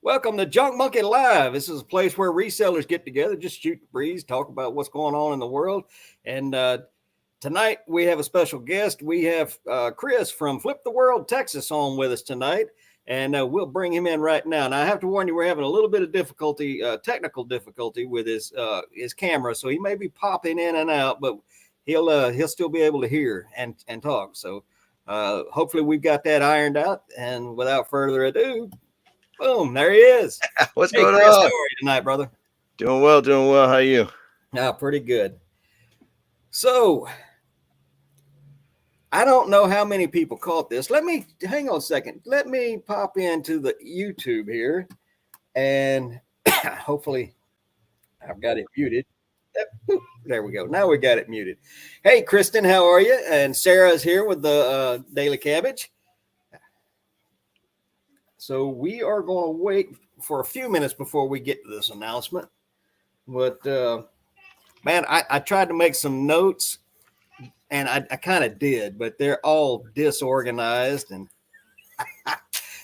Welcome to Junk Monkey Live. This is a place where resellers get together, just shoot the breeze, talk about what's going on in the world. And tonight we have a special guest. We have Chris from Flip the World, Texas on with us tonight. And we'll bring him in right now. And I have to warn you, we're having a little bit of difficulty, technical difficulty with his camera. So he may be popping in and out, but he'll still be able to hear and talk. So hopefully we've got that ironed out. And without further ado, boom, there he is. What's going Chris, on? how are you tonight, brother? Doing well. How are you? Pretty good. So I don't know how many people caught this. Hang on a second. Let me pop into the YouTube here, and hopefully I've got it muted. There we go. Now we got it muted. Hey, Kristen, how are you? And Sarah's here with the Daily Cabbage. So we are going to wait for a few minutes before we get to this announcement. But, man, I tried to make some notes, and I kind of did, but they're all disorganized. And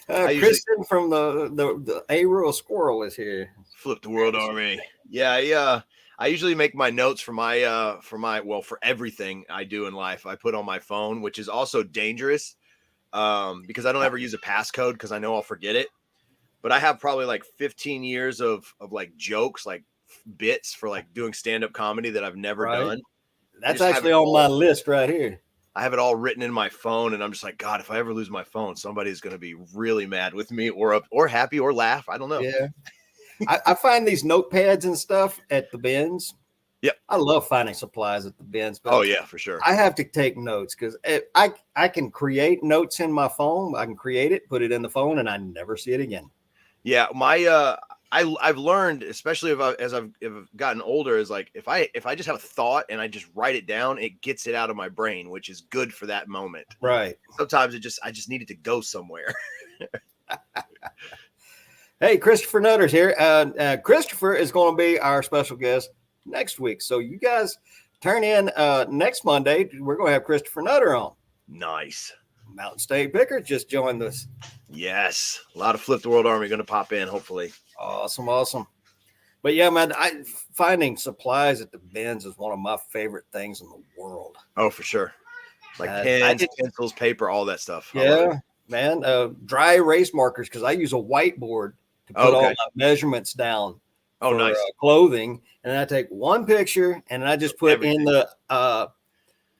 Kristen from the A-Row Squirrel is here. Flip the World Army. Yeah. I usually make my notes for for everything I do in life. I put on my phone, which is also dangerous. Because I don't ever use a passcode because I know I'll forget it. But I have probably like 15 years of like jokes, like bits for like doing stand-up comedy that I've never done. That's actually on my list right here. I have it all written in my phone, and I'm just like, God, if I ever lose my phone, somebody's going to be really mad with me or happy or laugh. I don't know. Yeah. I find these notepads and stuff at the bins. Yep. I love finding supplies at the bins. Oh, yeah, for sure. I have to take notes because I can create notes in my phone. I can create it, put it in the phone, and I never see it again. Yeah, I've learned, especially as I've gotten older, is like if I just have a thought and I just write it down, it gets it out of my brain, which is good for that moment. Right. Sometimes I just need it to go somewhere. Hey, Christopher Nutter's here. Christopher is going to be our special guest next week. So you guys turn in next Monday. We're going to have Christopher Nutter on. Nice. Mountain State Picker just joined us. Yes. A lot of Flip the World Army going to pop in, hopefully. Awesome. But yeah, man, finding supplies at the bins is one of my favorite things in the world. Oh, for sure. Like pens, pencils, paper, all that stuff. Yeah, man. Dry erase markers, because I use a whiteboard to put all my measurements down. Oh, nice. Clothing, and I take one picture and I just put in the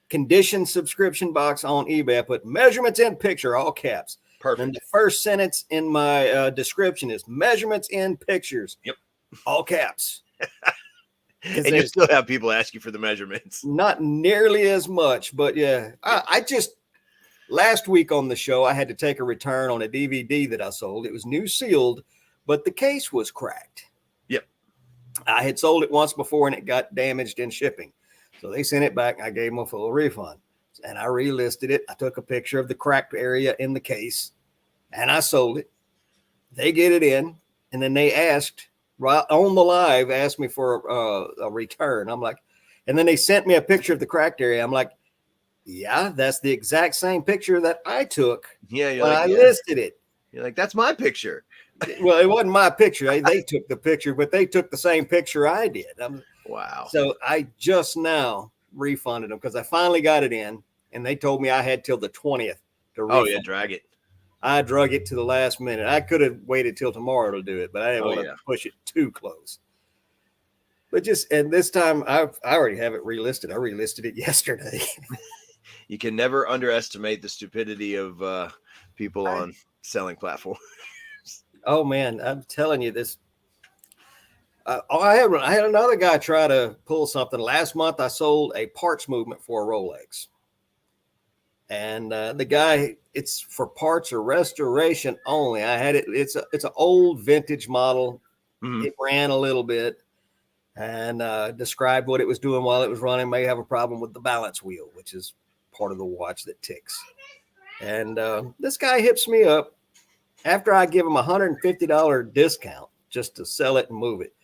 condition subscription box on eBay. I put measurements in picture, all caps. Perfect. And the first sentence in my description is measurements in pictures. Yep. All caps. And you still have people ask you for the measurements. Not nearly as much, but yeah. I just last week on the show I had to take a return on a DVD that I sold. It was new sealed, but the case was cracked. I had sold it once before and it got damaged in shipping. So they sent it back. I gave them a full refund and I relisted it. I took a picture of the cracked area in the case and I sold it. They get it in. And then they asked right on the live, asked me for a return. I'm like, and then they sent me a picture of the cracked area. I'm like, yeah, that's the exact same picture that I took when I listed it. You're like, that's my picture. Well, it wasn't my picture. They took the picture, but they took the same picture I did. Wow. So I just now refunded them because I finally got it in, and they told me I had till the 20th to refund. Oh, yeah, drag it. I drug it to the last minute. I could have waited till tomorrow to do it, but I didn't want to push it too close. But and this time I already have it relisted. I relisted it yesterday. You can never underestimate the stupidity of people on selling platforms. Oh man, I'm telling you this. I had another guy try to pull something. Last month, I sold a parts movement for a Rolex. And the guy, it's for parts or restoration only. I had it. It's an old vintage model. Mm-hmm. It ran a little bit and described what it was doing while it was running. May have a problem with the balance wheel, which is part of the watch that ticks. And this guy hips me up after I give him $150 discount just to sell it and move it.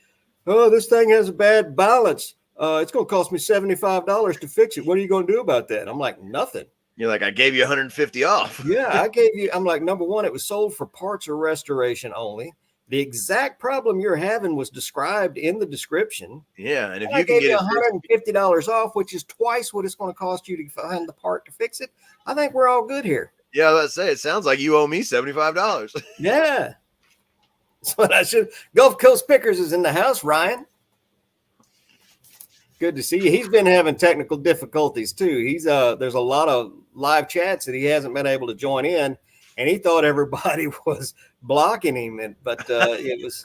Oh, this thing has a bad balance. It's going to cost me $75 to fix it. What are you going to do about that? I'm like, nothing. You're like, I gave you 150 off. Yeah, I gave you. I'm like, number one, it was sold for parts or restoration only. The exact problem you're having was described in the description. Yeah, and if And I you can gave get you it, $150 off, which is twice what it's going to cost you to find the part to fix it. I think we're all good here. yeah, let's say it sounds like you owe me $75. Yeah. That's what I should. Gulf Coast Pickers is in the house, Ryan. Good to see you. He's been having technical difficulties too. He's there's a lot of live chats that he hasn't been able to join in, and he thought everybody was blocking him, but it was.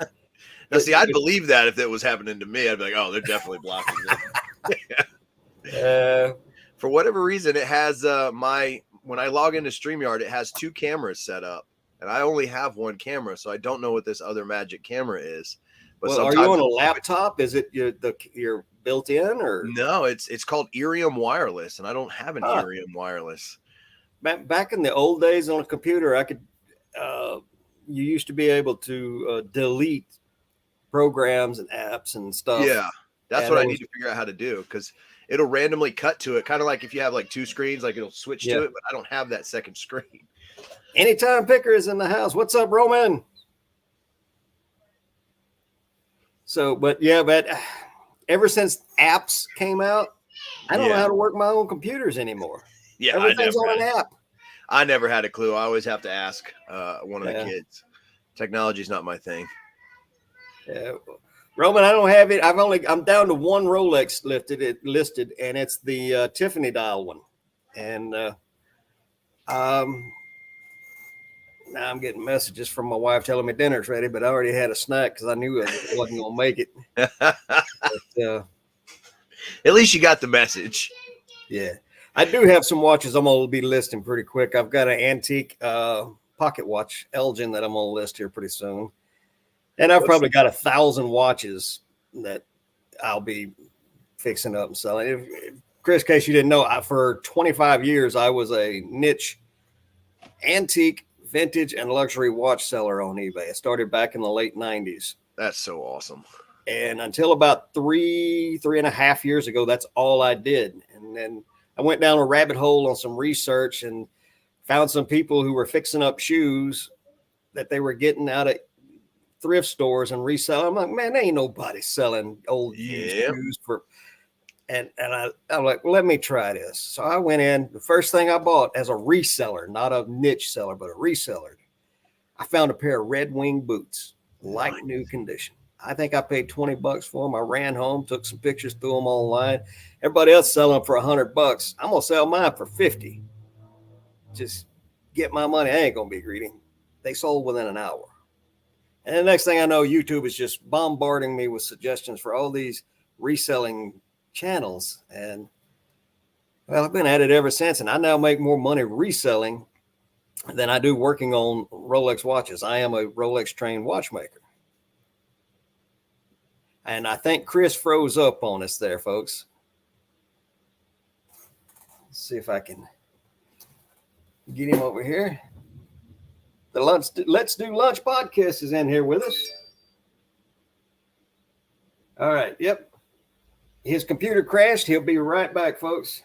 Now, see, I'd believe that if it was happening to me. I'd be like, oh, they're definitely blocking it. For whatever reason, it has when I log into StreamYard, it has 2 cameras set up, and I only have 1 camera, so I don't know what this other magic camera is. But well, are you on a laptop? Is it your built-in or no? It's called Irium Wireless, and I don't have an Irium Wireless. Back in the old days on a computer, I could. You used to be able to delete programs and apps and stuff. Yeah, that's what I need to figure out how to do, because it'll randomly cut to it, kind of like if you have like 2 screens, like it'll switch to it, but I don't have that second screen. Anytime Picker is in the house. What's up, Roman? So, but ever since apps came out, I don't know how to work my own computers anymore. Yeah, everything's on an app. I never had a clue. I always have to ask one of the kids. Technology's not my thing. Yeah, Roman, I don't have it. I'm down to 1 Rolex listed, and it's the Tiffany dial one. And now I'm getting messages from my wife telling me dinner's ready, but I already had a snack because I knew I wasn't going to make it. But, at least you got the message. Yeah. I do have some watches I'm going to be listing pretty quick. I've got an antique pocket watch, Elgin, that I'm going to list here pretty soon. And I've probably got 1,000 watches that I'll be fixing up and selling. Chris, in case you didn't know, for 25 years, I was a niche antique, vintage, and luxury watch seller on eBay. I started back in the late 90s. That's so awesome. And until about 3.5 years ago, that's all I did. And then I went down a rabbit hole on some research and found some people who were fixing up shoes that they were getting out of thrift stores and reselling. I'm like, man, there ain't nobody selling old shoes for. And I'm like, well, let me try this. So I went in. The first thing I bought as a reseller, not a niche seller, but a reseller, I found a pair of Red Wing boots, like new condition. I think I paid $20 for them. I ran home, took some pictures, threw them online. Everybody else selling them for $100. I'm gonna sell mine for $50. Just get my money. I ain't gonna be greedy. They sold within an hour. And the next thing I know, YouTube is just bombarding me with suggestions for all these reselling channels. And well, I've been at it ever since. And I now make more money reselling than I do working on Rolex watches. I am a Rolex trained watchmaker. And I think Chris froze up on us there, folks. Let's see if I can get him over here. The Let's Do Lunch podcast is in here with us. All right. Yep. His computer crashed. He'll be right back, folks.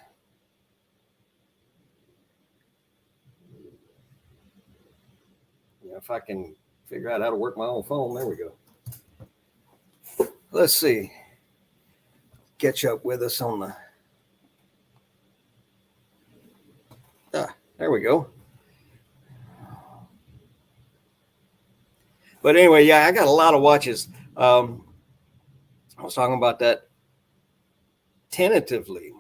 Yeah, if I can figure out how to work my own phone, there we go. Let's see. Catch up with us on the. There we go. But anyway, yeah, I got a lot of watches. I was talking about that. Tentatively,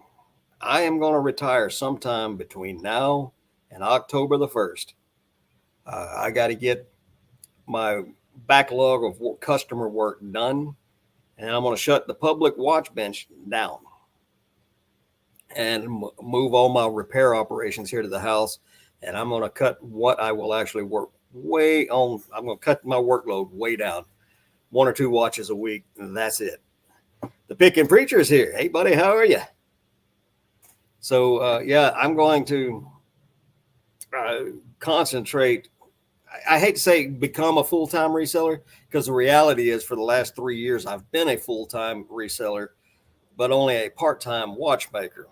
I am going to retire sometime between now and October the 1st. I got to get my backlog of customer work done, and I'm going to shut the public watch bench down and move all my repair operations here to the house. And I'm going to cut what I will actually work way on. I'm going to cut my workload way down, 1 or 2 watches a week, and that's it. The Pickin' Preacher is here. Hey, buddy, how are you? So, yeah, I'm going to concentrate. I hate to say become a full-time reseller, because the reality is for the last 3 years, I've been a full-time reseller, but only a part-time watchmaker.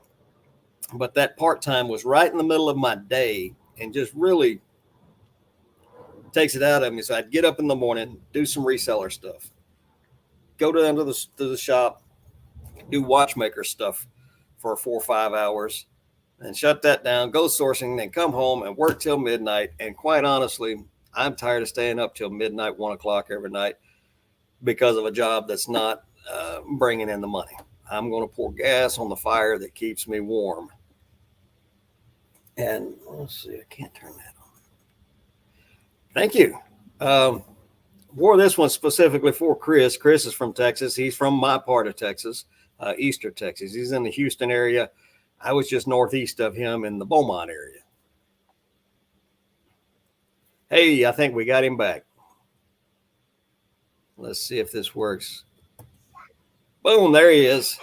But that part-time was right in the middle of my day and just really takes it out of me. So I'd get up in the morning, do some reseller stuff, go down to the shop, do watchmaker stuff for 4 or 5 hours, and shut that down, go sourcing, then come home and work till midnight. And quite honestly, I'm tired of staying up till midnight, 1 o'clock every night because of a job that's not bringing in the money. I'm going to pour gas on the fire that keeps me warm. And let's see, I can't turn that on. Thank you. Wore this one specifically for Chris. Chris is from Texas. He's from my part of Texas, Eastern Texas. He's in the Houston area. I was just northeast of him in the Beaumont area. Hey, I think we got him back. Let's see if this works. Boom, there he is.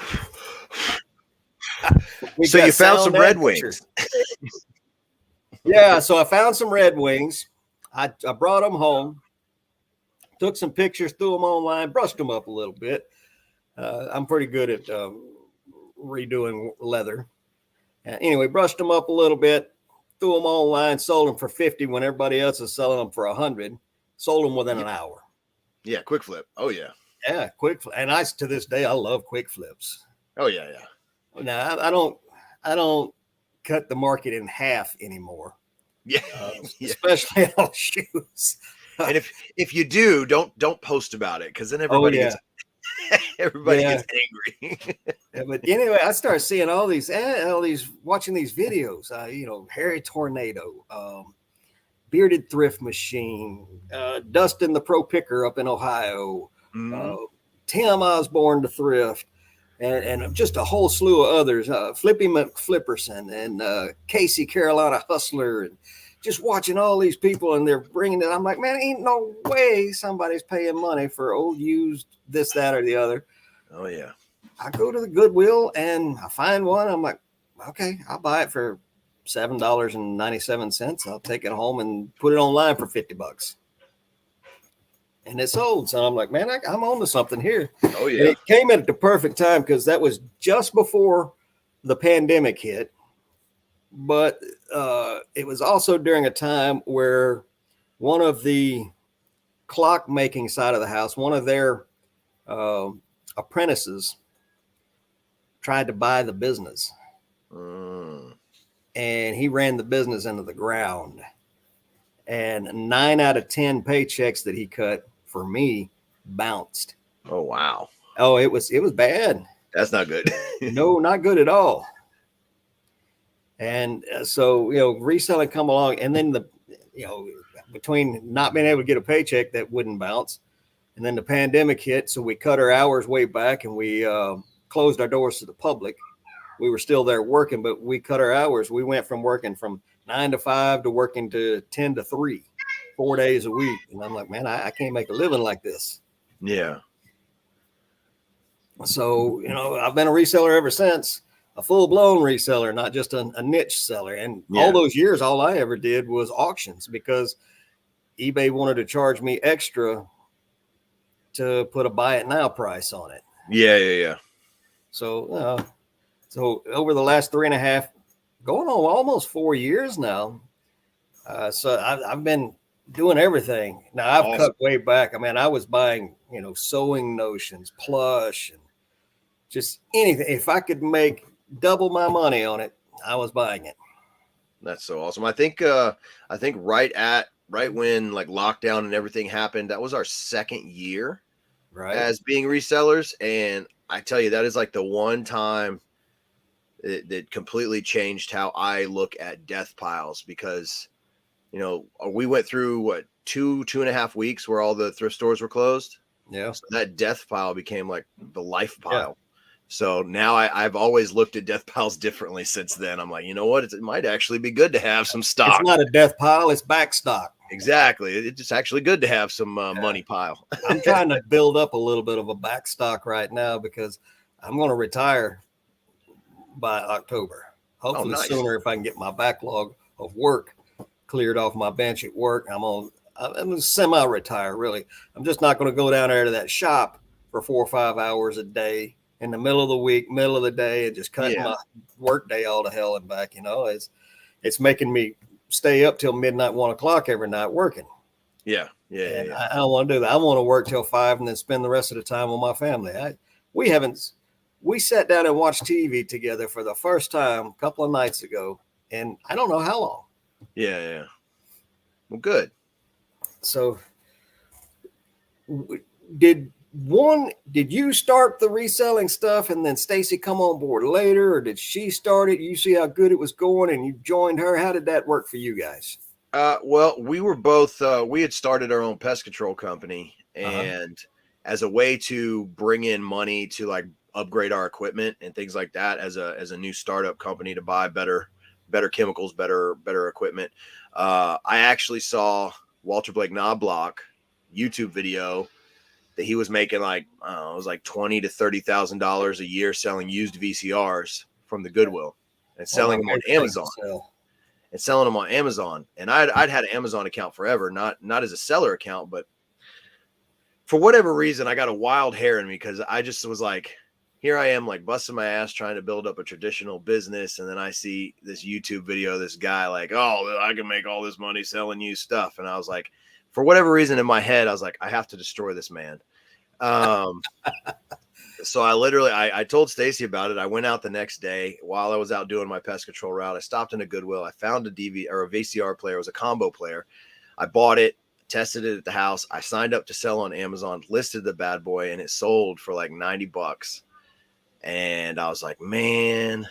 So you found some Red Wings. Yeah, so I found some Red Wings. I brought them home, took some pictures, threw them online, brushed them up a little bit. I'm pretty good at redoing leather. Anyway, brushed them up a little bit, threw them online, sold them for 50 when everybody else is selling them for 100. Sold them within an hour. Yeah, quick flip. Oh yeah. Yeah, quick flip. And to this day I love quick flips. Oh yeah, yeah. Now I don't cut the market in half anymore. Yeah, especially on shoes. And if you do, don't post about it, because then everybody gets angry. Yeah, but anyway, I started seeing all these watching these videos. Hairy Tornado, Bearded Thrift Machine, Dustin the Pro Picker up in Ohio, Tim Osborne the Thrift, and just a whole slew of others. Flippy McFlipperson and Casey Carolina Hustler, and just watching all these people, and they're bringing it. I'm like, man, ain't no way somebody's paying money for old used this, that, or the other. Oh yeah. I go to the Goodwill and I find one. I'm like, okay, I'll buy it for $7.97. I'll take it home and put it online for $50. And it sold. So I'm like, man, I'm on to something here. Oh yeah. And it came at the perfect time because that was just before the pandemic hit. But it was also during a time where one of the clock making side of the house, one of their apprentices tried to buy the business. And he ran the business into the ground. And 9 out of 10 paychecks that he cut for me bounced. Oh, wow. Oh, it was bad. That's not good. No, not good at all. And so, reselling come along, and then between not being able to get a paycheck that wouldn't bounce, and then the pandemic hit. So we cut our hours way back, and we closed our doors to the public. We were still there working, but we cut our hours. We went from working from 9 to 5 to working to 10 to 3, 4 days a week. And I'm like, man, I can't make a living like this. Yeah. So, I've been a reseller ever since, a full-blown reseller, not just a niche seller. And all those years, all I ever did was auctions because eBay wanted to charge me extra to put a buy it now price on it. Yeah. So, so over the last 3.5, going on almost 4 years now. So I've been doing everything. Now I've cut way back. I mean, I was buying, sewing notions, plush, and just anything. If I could make double my money on it, I was buying it. That's so awesome. I think right when like lockdown and everything happened, that was our second year as being resellers. And I tell you, that is like the one time that completely changed how I look at death piles, because, we went through 2.5 weeks where all the thrift stores were closed. Yeah. So that death pile became like the life pile. Yeah. So now I've always looked at death piles differently since then. I'm like, you know what? It might actually be good to have some stock. It's not a death pile. It's back stock. Exactly. It's just actually good to have some money pile. I'm trying to build up a little bit of a back stock right now because I'm going to retire by October. Hopefully sooner if I can get my backlog of work cleared off my bench at work. I'm semi-retire, really. I'm just not going to go down there to that shop for 4 or 5 hours a day in the middle of the week, middle of the day, and just cut my work day all to hell and back. It's making me stay up till midnight, 1 o'clock every night working. Yeah. And I don't want to do that. I want to work till 5 and then spend the rest of the time with my family. We sat down and watched TV together for the first time a couple of nights ago, and I don't know how long. Yeah. Well, good. So did you start the reselling stuff and then Stacy come on board later, or did she start it? You see how good it was going and you joined her? How did that work for you guys? Well, we were both, we had started our own pest control company, and as a way to bring in money to like upgrade our equipment and things like that, as a new startup company to buy better chemicals, better equipment. I actually saw Walter Blake Knobloch YouTube video that he was making like, it was like $20,000 to $30,000 a year selling used VCRs from the Goodwill and selling them on Amazon. And I'd had an Amazon account forever, not as a seller account, but for whatever reason, I got a wild hair in me because I just was like, here I am, like busting my ass trying to build up a traditional business. And then I see this YouTube video of this guy like, oh, I can make all this money selling used stuff. And I was like, for whatever reason in my head, I was like, I have to destroy this man. So I told Stacy about it. I went out the next day while I was out doing my pest control route. I stopped in a Goodwill. I found a DVD or a VCR player. It was a combo player. I bought it, tested it at the house. I signed up to sell on Amazon, listed the bad boy, and it sold for like $90. And I was like, man,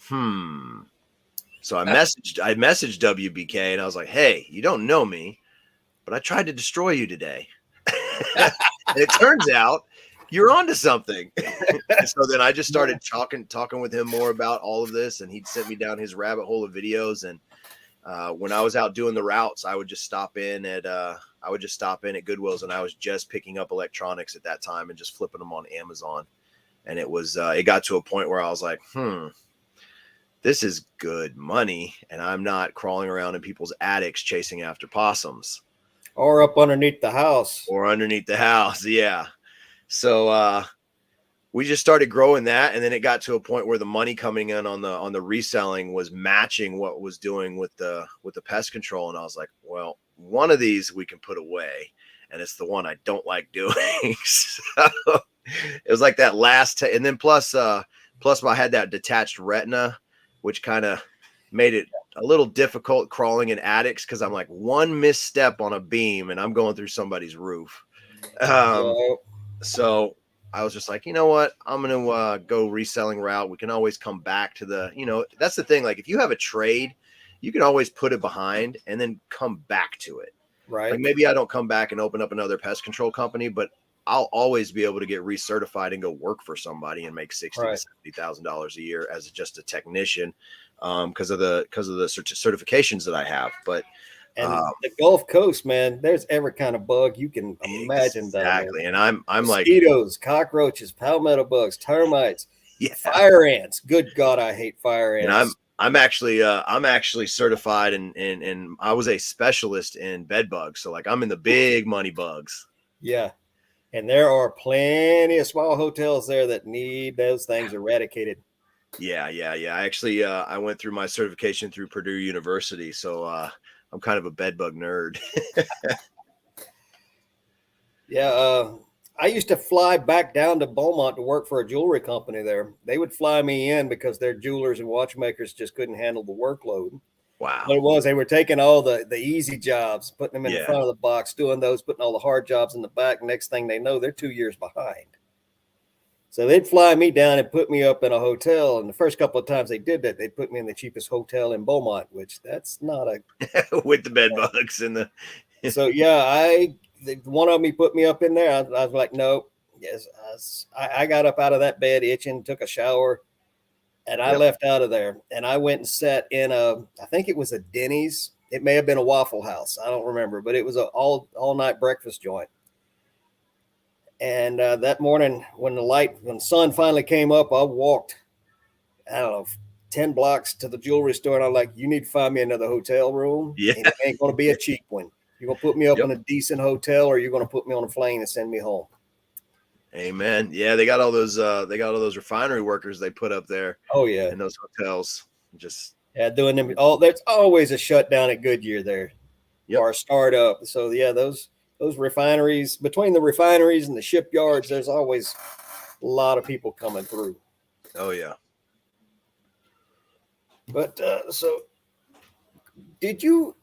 So I messaged WBK and I was like, hey, you don't know me, but I tried to destroy you today. And it turns out you're onto something. And so then I just started talking with him more about all of this, and he'd sent me down his rabbit hole of videos. And when I was out doing the routes, I would just stop in at Goodwill's, and I was just picking up electronics at that time and just flipping them on Amazon. And it got to a point where I was like, this is good money, and I'm not crawling around in people's attics chasing after possums. Or up underneath the house. Yeah. So we just started growing that, and then it got to a point where the money coming in on the reselling was matching what was doing with the pest control. And I was like, well, one of these we can put away, and it's the one I don't like doing. So it was like that last and then plus I had that detached retina, which kind of made it a little difficult crawling in attics, because I'm like one misstep on a beam and I'm going through somebody's roof. So I was just like, you know what? I'm going to go reselling route. We can always come back to that's the thing. Like if you have a trade, you can always put it behind and then come back to it. Right. Like maybe I don't come back and open up another pest control company, but I'll always be able to get recertified and go work for somebody and make $60,000 to $70,000 a year as just a technician, because of the certifications that I have. But the Gulf Coast, man, there's every kind of bug you can imagine. Exactly. And I'm like mosquitoes, cockroaches, palmetto bugs, termites, fire ants. Good God, I hate fire ants. And I'm actually certified and I was a specialist in bed bugs. So like I'm in the big money bugs. Yeah. And there are plenty of small hotels there that need those things eradicated. Yeah. I actually I went through my certification through Purdue University, so I'm kind of a bed bug nerd. Yeah, I used to fly back down to Beaumont to work for a jewelry company there. They would fly me in because their jewelers and watchmakers just couldn't handle the workload. Wow. What they were taking all the easy jobs, putting them in the front of the box, doing those, putting all the hard jobs in the back. Next thing they know, they're 2 years behind. So they'd fly me down and put me up in a hotel. And the first couple of times they did that, they'd put me in the cheapest hotel in Beaumont, which that's not a with the bed bugs and the. So yeah, one of them, he put me up in there. I was like, nope. Yes, I got up out of that bed itching, took a shower. And I left out of there, and I went and sat in I think it was a Denny's. It may have been a Waffle House. I don't remember, but it was an all night breakfast joint. And that morning when the sun finally came up, I walked, I don't know, 10 blocks to the jewelry store. And I'm like, you need to find me another hotel room. Yeah. And it ain't going to be a cheap one. You're going to put me up in a decent hotel, or you're going to put me on a plane and send me home. Amen. Yeah, they got all those refinery workers they put up there. Oh yeah, in those hotels. Just doing them. There's always a shutdown at Goodyear there. Yep. or a startup. So yeah, those refineries, between the refineries and the shipyards, there's always a lot of people coming through. Oh yeah. But so did you?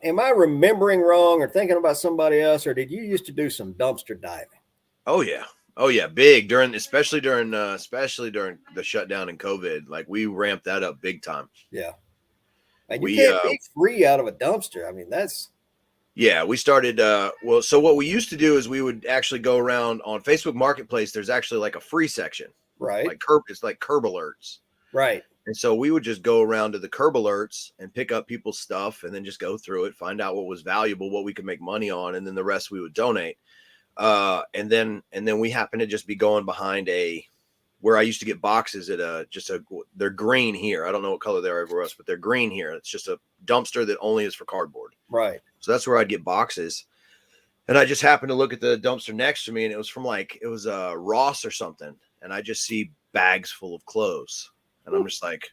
Am I remembering wrong or thinking about somebody else, or did you used to do some dumpster diving? Oh yeah. Oh yeah. Big during, especially during the shutdown and COVID. Like we ramped that up big time. Yeah, and you We can't be free out of a dumpster. I mean, that's Yeah, we started well, so what we used to do is we would actually go around on Facebook Marketplace. There's actually like a free section. right, Like curb, it's like curb alerts. right. And so we would just go around to the curb alerts and pick up people's stuff and then just go through it, find out what was valuable, what we could make money on, and then the rest we would donate. And then we happen to just be going behind where I used to get boxes at they're green here. I don't know what color they are everywhere else, but they're green here. It's just a dumpster that only is for cardboard. Right. So that's where I'd get boxes. And I just happened to look at the dumpster next to me, and it was from Ross or something. And I just see bags full of clothes. And I'm just like,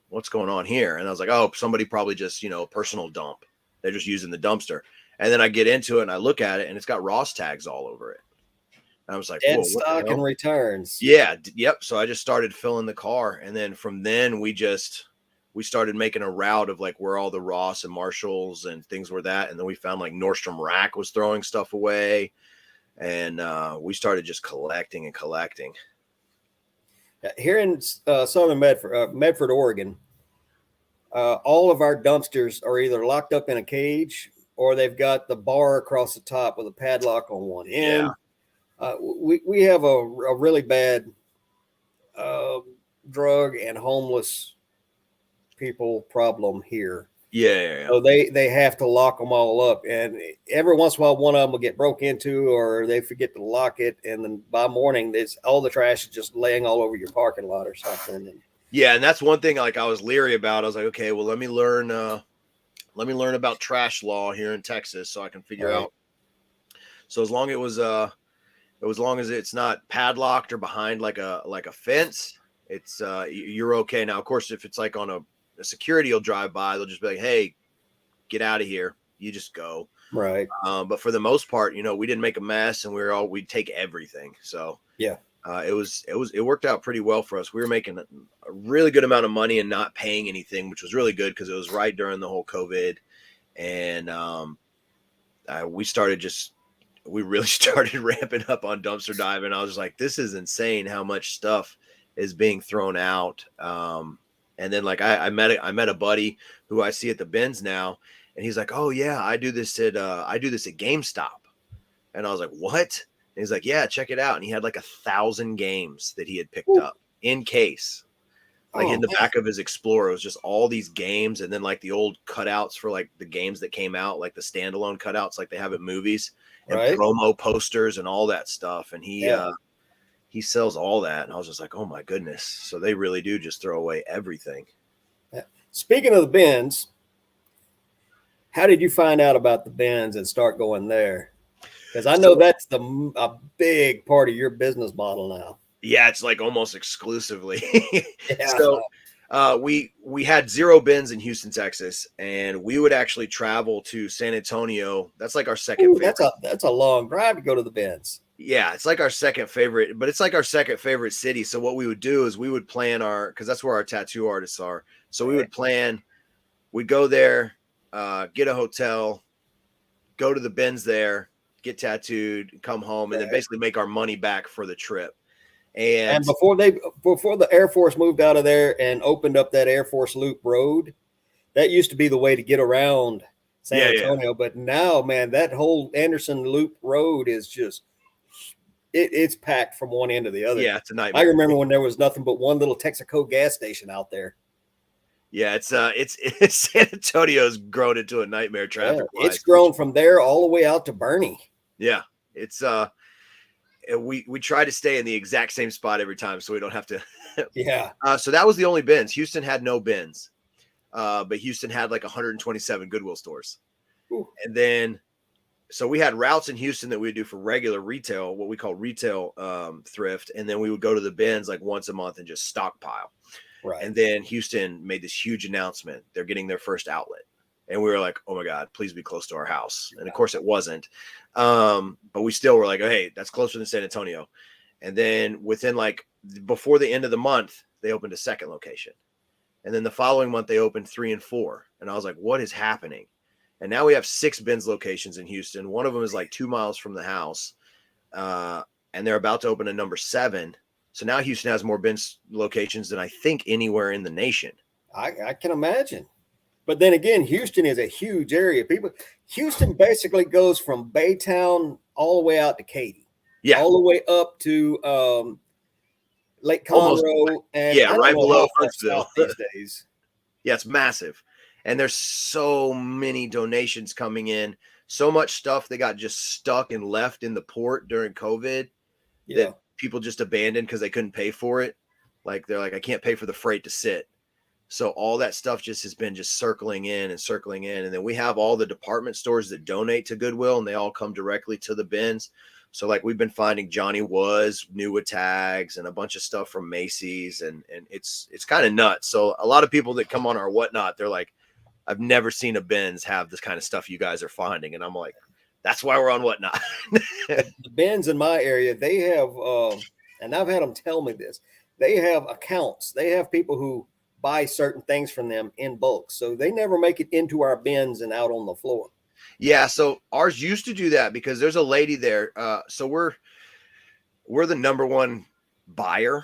what's going on here? And I was like, oh, somebody probably just, personal dump. They're just using the dumpster. And then I get into it and I look at it and it's got Ross tags all over it. And I was like, Dead whoa, stock and returns. Yeah. Yep. So I just started filling the car. And then from then we started making a route of like where all the Ross and Marshalls and things were that. And then we found like Nordstrom Rack was throwing stuff away. And we started just collecting and collecting. Here in southern Medford, Oregon, all of our dumpsters are either locked up in a cage or they've got the bar across the top with a padlock on one end. Yeah. We have a really bad drug and homeless people problem here. Yeah. So they have to lock them all up, and every once in a while, one of them will get broke into, or they forget to lock it, and then by morning, there's all the trash is just laying all over your parking lot or something. Yeah, and that's one thing like I was leery about. I was like, okay, well, let me learn about trash law here in Texas so I can figure out. So as long as it's not padlocked or behind like a fence, it's you're okay. Now, of course, if it's like on a security will drive by, they'll just be like, hey, get out of here. You just go. Right. But for the most part, we didn't make a mess and we'd take everything. So yeah, it worked out pretty well for us. We were making a really good amount of money and not paying anything, which was really good because it was right during the whole COVID. And we really started ramping up on dumpster diving. I was just like, this is insane how much stuff is being thrown out. And then like I met a buddy who I see at the bins now, and he's like, oh yeah, I do this at GameStop. And I was like, what? And he's like, yeah, check it out. And he had like 1,000 games that he had picked up in case. Like in the back of his Explorer, it was just all these games, and then like the old cutouts for like the games that came out, like the standalone cutouts like they have at movies, and promo posters and all that stuff. And he sells all that. And I was just like, oh my goodness. So they really do just throw away everything. Speaking of the bins, how did you find out about the bins and start going there? Because I know that's a big part of your business model now. Yeah, it's like almost exclusively. So we had 0 bins in Houston, Texas, and we would actually travel to San Antonio. That's like our second favorite. That's a long drive to go to the bins. Yeah, it's like our second favorite, but it's like our second favorite city. So what we would do is we would plan because that's where our tattoo artists are. So we would plan, we'd go there, get a hotel, go to the bins there, get tattooed, come home, and then basically make our money back for the trip. And before the Air Force moved out of there and opened up that Air Force Loop Road, that used to be the way to get around San Antonio. Yeah. But now, man, that whole Anderson Loop Road is just it's packed from one end to the other. Yeah, it's a nightmare. I remember when there was nothing but one little Texaco gas station out there. Yeah, it's San Antonio's grown into a nightmare traffic. Yeah, it's grown from there all the way out to Bernie. Yeah, it's we try to stay in the exact same spot every time so we don't have to. Yeah. So that was the only bins. Houston had no bins, but Houston had like 127 Goodwill stores. Ooh. And then, so we had routes in Houston that we would do for regular retail, what we call retail thrift. And then we would go to the bins like once a month and just stockpile. Right. And then Houston made this huge announcement. They're getting their first outlet. And we were like, oh my God, please be close to our house. And of course it wasn't. But we still were like, oh, hey, that's closer than San Antonio. And then within like before the end of the month, they opened a second location. And then the following month, they opened 3 and 4. And I was like, what is happening? And now we have 6 Ben's locations in Houston. One of them is like 2 miles from the house. And they're about to open a number 7. So now Houston has more Ben's locations than I think anywhere in the nation. I can imagine. But then again, Houston is a huge area. Houston basically goes from Baytown all the way out to Katy. Yeah. All the way up to Lake Conroe. And yeah, right below Huntsville these days. Yeah, it's massive. And there's so many donations coming in. So much stuff they got just stuck and left in the port during COVID that people just abandoned because they couldn't pay for it. Like they're like, I can't pay for the freight to sit. So all that stuff just has been just circling in. And then we have all the department stores that donate to Goodwill, and they all come directly to the bins. So like we've been finding Johnny Was new tags and a bunch of stuff from Macy's, and it's kind of nuts. So a lot of people that come on our whatnot, they're like, I've never seen a bins have this kind of stuff you guys are finding. And I'm like, that's why we're on whatnot. The bins in my area, they have, and I've had them tell me this, they have accounts. They have people who buy certain things from them in bulk. So they never make it into our bins and out on the floor. Yeah. So ours used to do that because there's a lady there. So we're the number one buyer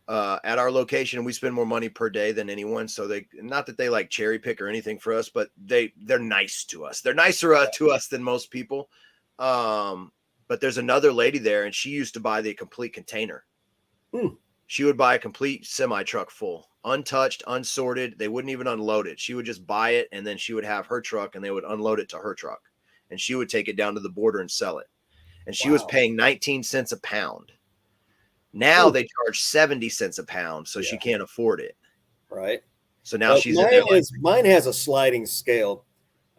at our location, and we spend more money per day than anyone. So they, not that they like cherry pick or anything for us, but they're nice to us. They're nicer to us than most people. But there's another lady there, and she used to buy the complete container. She would buy a complete semi truck full, untouched, unsorted. They wouldn't even unload it. She would just buy it, and then she would have her truck, and they would unload it to her truck, and she would take it down to the border and sell it. And she was paying 19 cents a pound. Now they charge 70 cents a pound, so she can't afford it. Right. So now she's in there like, mine has a sliding scale.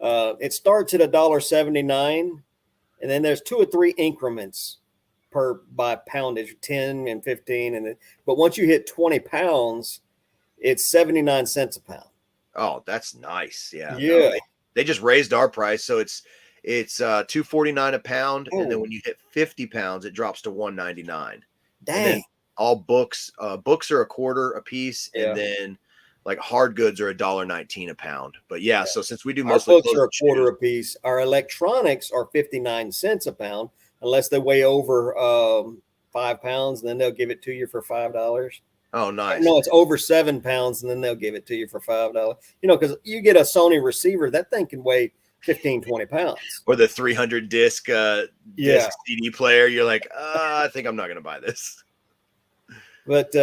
It starts at $1.79, and then there's 2 or 3 increments by poundage, 10 and 15, but once you hit 20 pounds, it's 79 cents a pound. Oh, that's nice. Yeah. Yeah. No, they just raised our price, so it's $2.49 a pound, and then when you hit 50 pounds, it drops to $1.99. Dang. And then all books are $1.25 a piece, and then like hard goods are $1.19 a pound. But so since we do mostly our books are $0.25 a piece, our electronics are 59 cents a pound, unless they weigh over 5 pounds, and then they'll give it to you for $5. Oh, nice. No, it's over 7 pounds, and then they'll give it to you for $5. Because you get a Sony receiver, that thing can weigh 15, 20 pounds. Or the 300 disc CD player. You're like, I think I'm not going to buy this. But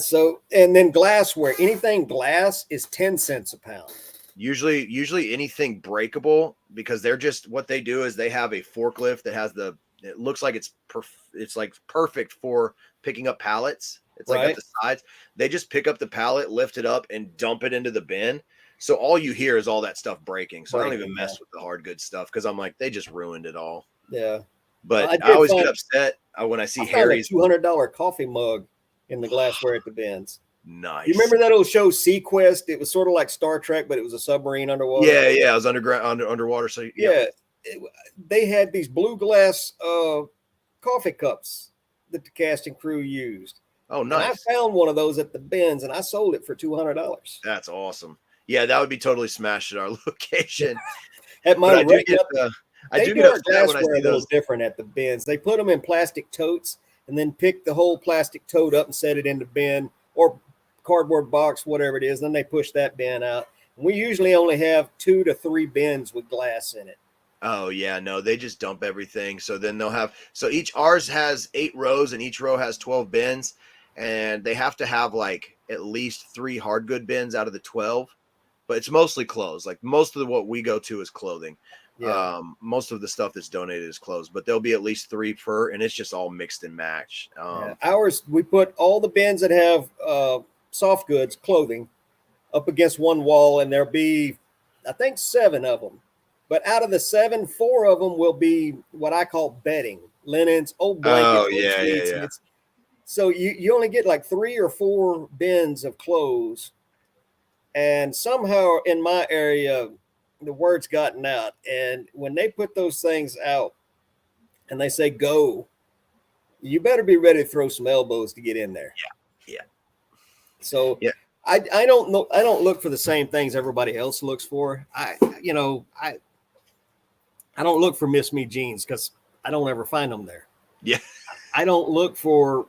so, and then glassware, anything glass is 10 cents a pound. Usually anything breakable, because they're just, what they do is they have a forklift that has it looks like it's like perfect for picking up pallets. It's like at the sides. They just pick up the pallet, lift it up, and dump it into the bin. So all you hear is all that stuff breaking. So I don't even mess with the hard goods stuff, because I'm like, they just ruined it all. Yeah. But I always get upset when I see Harry's $200 coffee mug in the glassware at the bins. Nice. You remember that old show Sequest? It was sort of like Star Trek, but it was a submarine underwater. Yeah. It was underwater. So they had these blue glass coffee cups that the casting crew used. Oh, nice. And I found one of those at the bins, and I sold it for $200. That's awesome. Yeah, that would be totally smashed at our location. At my I do get upset when I see those. Different at the bins. They put them in plastic totes and then pick the whole plastic tote up and set it in the bin or cardboard box, whatever it is. Then they push that bin out. And we usually only have 2 to 3 bins with glass in it. Oh yeah, no, they just dump everything. So then they'll have, ours has 8 rows, and each row has 12 bins, and they have to have like at least 3 hard good bins out of the 12. But it's mostly clothes. Like most of what we go to is clothing. Yeah. Most of the stuff that's donated is clothes, but there'll be at least 3 per, and it's just all mixed and matched. Ours, we put all the bins that have soft goods, clothing, up against one wall, and there'll be, I think, 7 of them. But out of the 7, 4 of them will be what I call bedding, linens, old blankets. Oh, yeah. So you only get like 3 or 4 bins of clothes. And somehow in my area, the word's gotten out. And when they put those things out and they say go, you better be ready to throw some elbows to get in there. Yeah. So Yeah. I don't know. I don't look for the same things everybody else looks for. I don't look for Miss Me jeans because I don't ever find them there. Yeah. I don't look for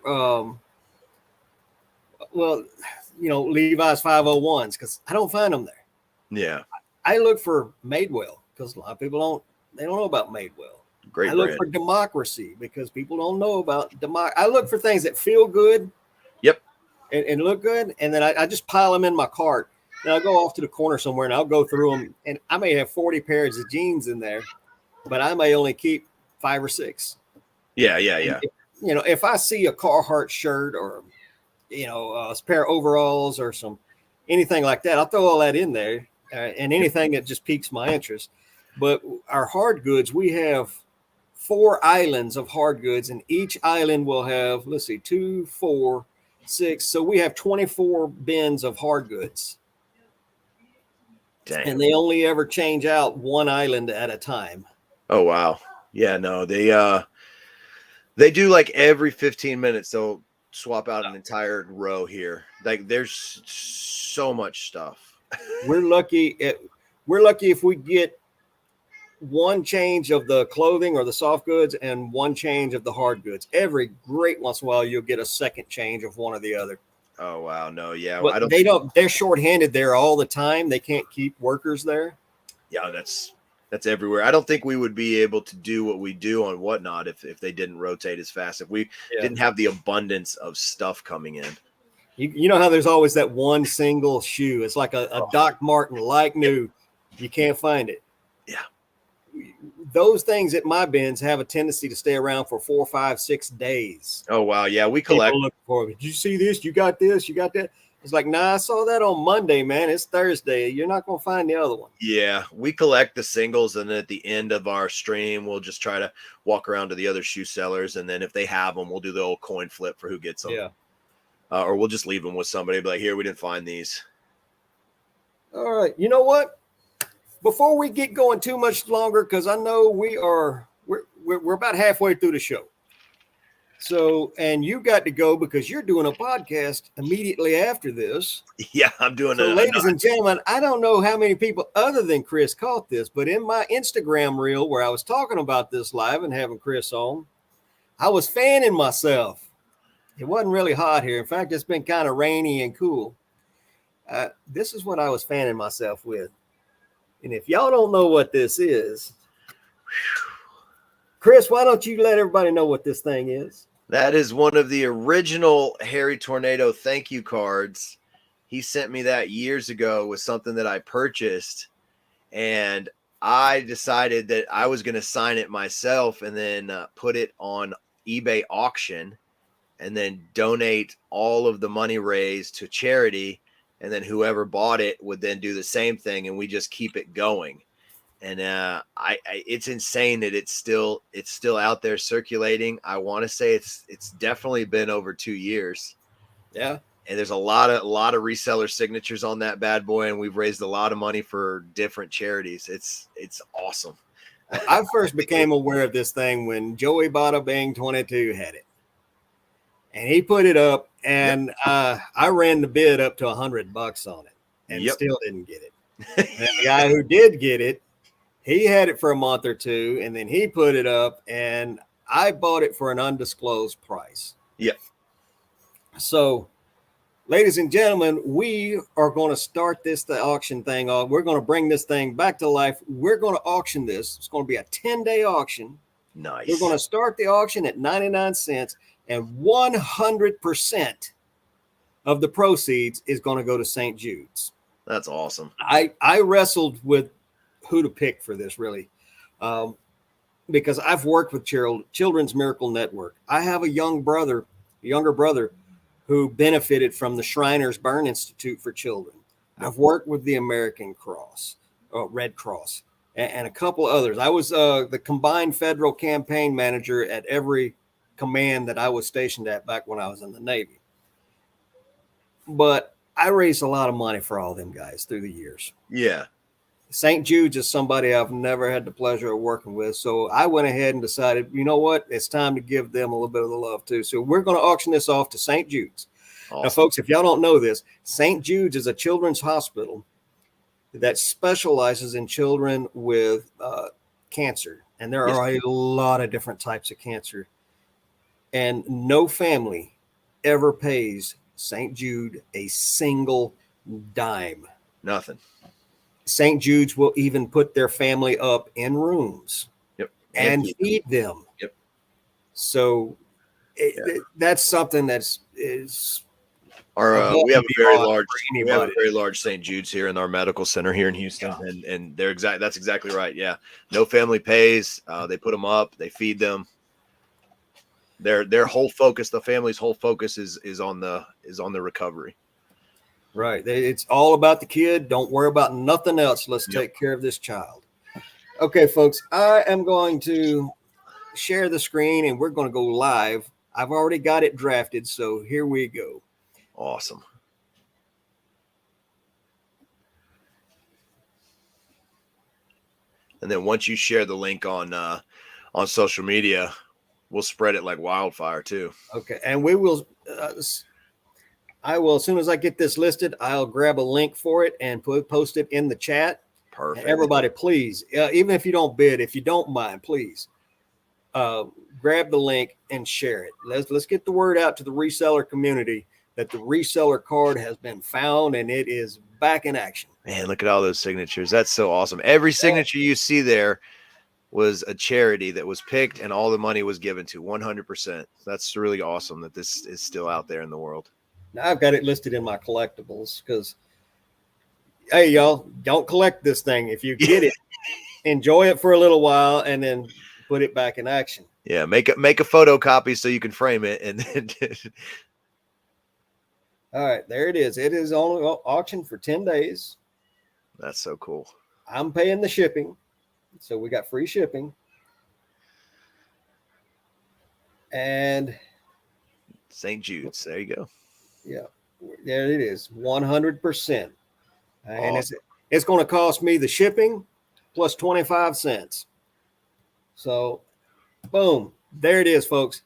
Levi's 501s because I don't find them there. Yeah. I look for Madewell because a lot of people don't know about Madewell. Great I look brand. for Democracy because people don't know about democracy. I look for things that feel good. Yep. And look good, and then I just pile them in my cart. And I'll go off to the corner somewhere and I'll go through them. And I may have 40 pairs of jeans in there, but I may only keep 5 or 6. Yeah. If I see a Carhartt shirt or a pair of overalls or anything like that, I'll throw all that in there, and anything that just piques my interest. But our hard goods, we have 4 islands of hard goods, and each island will have 2, 4, 6. So we have 24 bins of hard goods. Dang. And they only ever change out one island at a time. Oh wow. Yeah, no, they do like every 15 minutes they'll swap out an entire row here. Like there's so much stuff. We're lucky if we get one change of the clothing or the soft goods and one change of the hard goods. Every great once in a while you'll get a second change of one or the other. Oh wow, no, yeah. But they're shorthanded there all the time. They can't keep workers there. Yeah, that's everywhere. I don't think we would be able to do what we do on Whatnot if they didn't rotate as fast. If we didn't have the abundance of stuff coming in. You know how there's always that one single shoe. It's like a Doc Martin, like new. You can't find it. Yeah. Those things at my bins have a tendency to stay around for 4, 5, 6 days. Oh wow, yeah, we collect. Did you see this? You got this? You got that? It's like, nah, I saw that on Monday, man. It's Thursday. You're not going to find the other one. Yeah, we collect the singles, and at the end of our stream, we'll just try to walk around to the other shoe sellers, and then if they have them, we'll do the old coin flip for who gets them. Yeah. Or we'll just leave them with somebody, be like, here, we didn't find these. All right. You know what? Before we get going too much longer, because I know we're about halfway through the show. So, and you got to go because you're doing a podcast immediately after this. Yeah, I'm doing so ladies and gentlemen, I don't know how many people other than Chris caught this, but in my Instagram reel where I was talking about this live and having Chris on, I was fanning myself. It wasn't really hot here. In fact, it's been kind of rainy and cool. This is what I was fanning myself with. And if y'all don't know what this is, Chris, why don't you let everybody know what this thing is? That is one of the original Harry Tornado thank you cards. He sent me that years ago with something that I purchased, and I decided that I was going to sign it myself and then put it on eBay auction and then donate all of the money raised to charity. And then whoever bought it would then do the same thing, and we just keep it going. And it's insane that it's still out there circulating. I want to say it's definitely been over 2 years. Yeah. And there's a lot of reseller signatures on that bad boy, and we've raised a lot of money for different charities. It's awesome. I first became aware of this thing when Joey Bada Bang 22 had it. And he put it up, and I ran the bid up to $100 on it and still didn't get it. And the guy who did get it, he had it for a month or two, and then he put it up, and I bought it for an undisclosed price. Yep. So, ladies and gentlemen, we are going to start the auction thing off. We're going to bring this thing back to life. We're going to auction this. It's going to be a 10-day auction. Nice. We're going to start the auction at 99 cents, and 100% of the proceeds is going to go to St. Jude's. That's awesome. I wrestled with who to pick for this, really, because I've worked with Children's Miracle Network. I have a younger brother who benefited from the Shriners Burn Institute for Children. I've worked with the American Cross, Red Cross, and a couple others. I was the combined federal campaign manager at every command that I was stationed at back when I was in the Navy. But I raised a lot of money for all them guys through the years. Yeah. St. Jude's is somebody I've never had the pleasure of working with. So I went ahead and decided, you know what? It's time to give them a little bit of the love too. So we're going to auction this off to St. Jude's. Awesome. Now, folks, if y'all don't know this, St. Jude's is a children's hospital that specializes in children with cancer. And there are a lot of different types of cancer. And no family ever pays St. Jude a single dime. Nothing. St. Jude's will even put their family up in rooms and feed them. Yep. So that's something that's is. We have a very large St. Jude's here in our medical center here in Houston, and that's exactly right. Yeah, no family pays. They put them up, they feed them. Their whole focus, the family's whole focus is on the recovery. Right. It's all about the kid. Don't worry about nothing else. Let's take care of this child. Okay, folks, I am going to share the screen and we're going to go live. I've already got it drafted, so here we go. Awesome. And then once you share the link on social media, we'll spread it like wildfire too. Okay, and we will. I will, as soon as I get this listed, I'll grab a link for it and post it in the chat. Perfect. And everybody, please, even if you don't bid, if you don't mind, please grab the link and share it. Let's get the word out to the reseller community that the reseller card has been found and it is back in action. Man, look at all those signatures. That's so awesome. Every signature you see there was a charity that was picked and all the money was given to 100%. That's really awesome that this is still out there in the world. Now I've got it listed in my collectibles because, hey, y'all, don't collect this thing. If you get it, enjoy it for a little while and then put it back in action. Yeah, make a photocopy so you can frame it. And then all right, there it is. It is on auction for 10 days. That's so cool. I'm paying the shipping. So we got free shipping. And St. Jude's, there you go. Yeah, there it is, 100%. And Awesome. it's going to cost me the shipping plus 25 cents. So, boom, there it is, folks.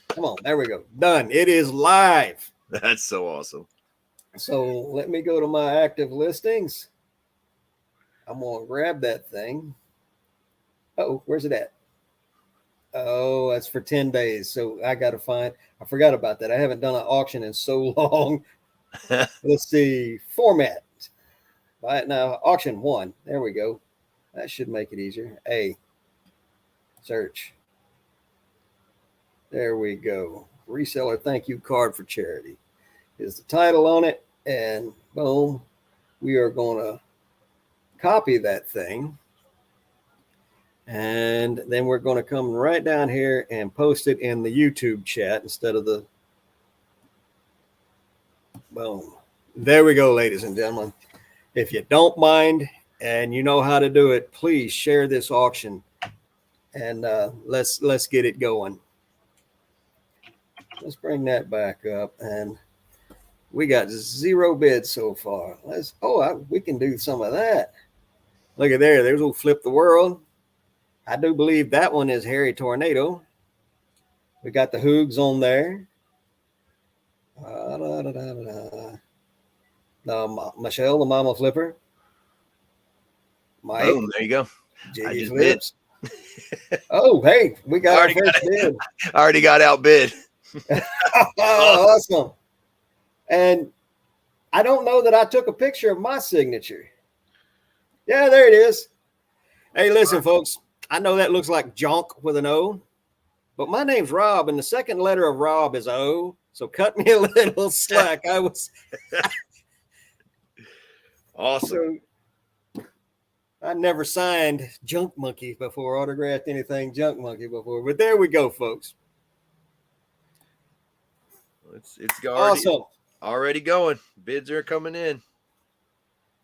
Come on, there we go. Done. It is live. That's so awesome. So let me go to my active listings. I'm going to grab that thing. Oh, where's it at? Oh, that's for 10 days. So I got to I forgot about that. I haven't done an auction in so long. Let's see. Format. Buy it now. Auction 1. There we go. That should make it easier. Search. There we go. Reseller thank you card for charity is the title on it. And boom, we are going to copy that thing. And then we're going to come right down here and post it in the YouTube chat instead of the. Boom. There we go, ladies and gentlemen. If you don't mind and you know how to do it, please share this auction and let's get it going. Let's bring that back up. And we got 0 bids so far. We can do some of that. Look at there. There's old Flip the World. I do believe that one is Harry Tornado. We got the Hoogs on there. Michelle, the Mama Flipper. Mike. Boom, there you go. Jiggy Flips. Oh, hey, we got our first bid. I already got outbid. Awesome. And I don't know that I took a picture of my signature. Yeah, there it is. Hey, listen, folks. I know that looks like junk with an O, but my name's Rob, and the second letter of Rob is O. So cut me a little slack. I was awesome. So I never signed Junk Monkey before, autographed anything Junk Monkey before, but there we go, folks. It's already, awesome. Already going. Bids are coming in.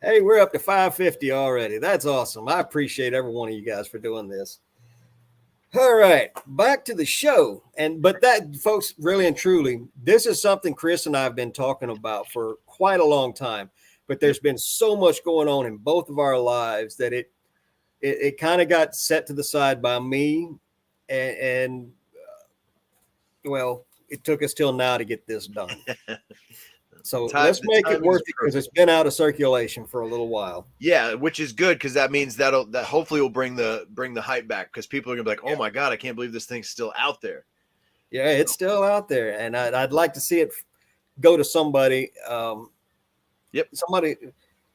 Hey, we're up to 550 already. That's awesome. I appreciate every one of you guys for doing this. All right, back to the show. But that, folks, really and truly, this is something Chris and I have been talking about for quite a long time. but there's been so much going on in both of our lives that it kind of got set to the side by me, and well, it took us till now to get this done. So let's make it worth it, because it's been out of circulation for a little while. Yeah, which is good, because that means that hopefully will bring the hype back, because people are gonna be like, oh my God, I can't believe this thing's still out there. Yeah, it's still out there, and I'd like to see it go to somebody. Somebody,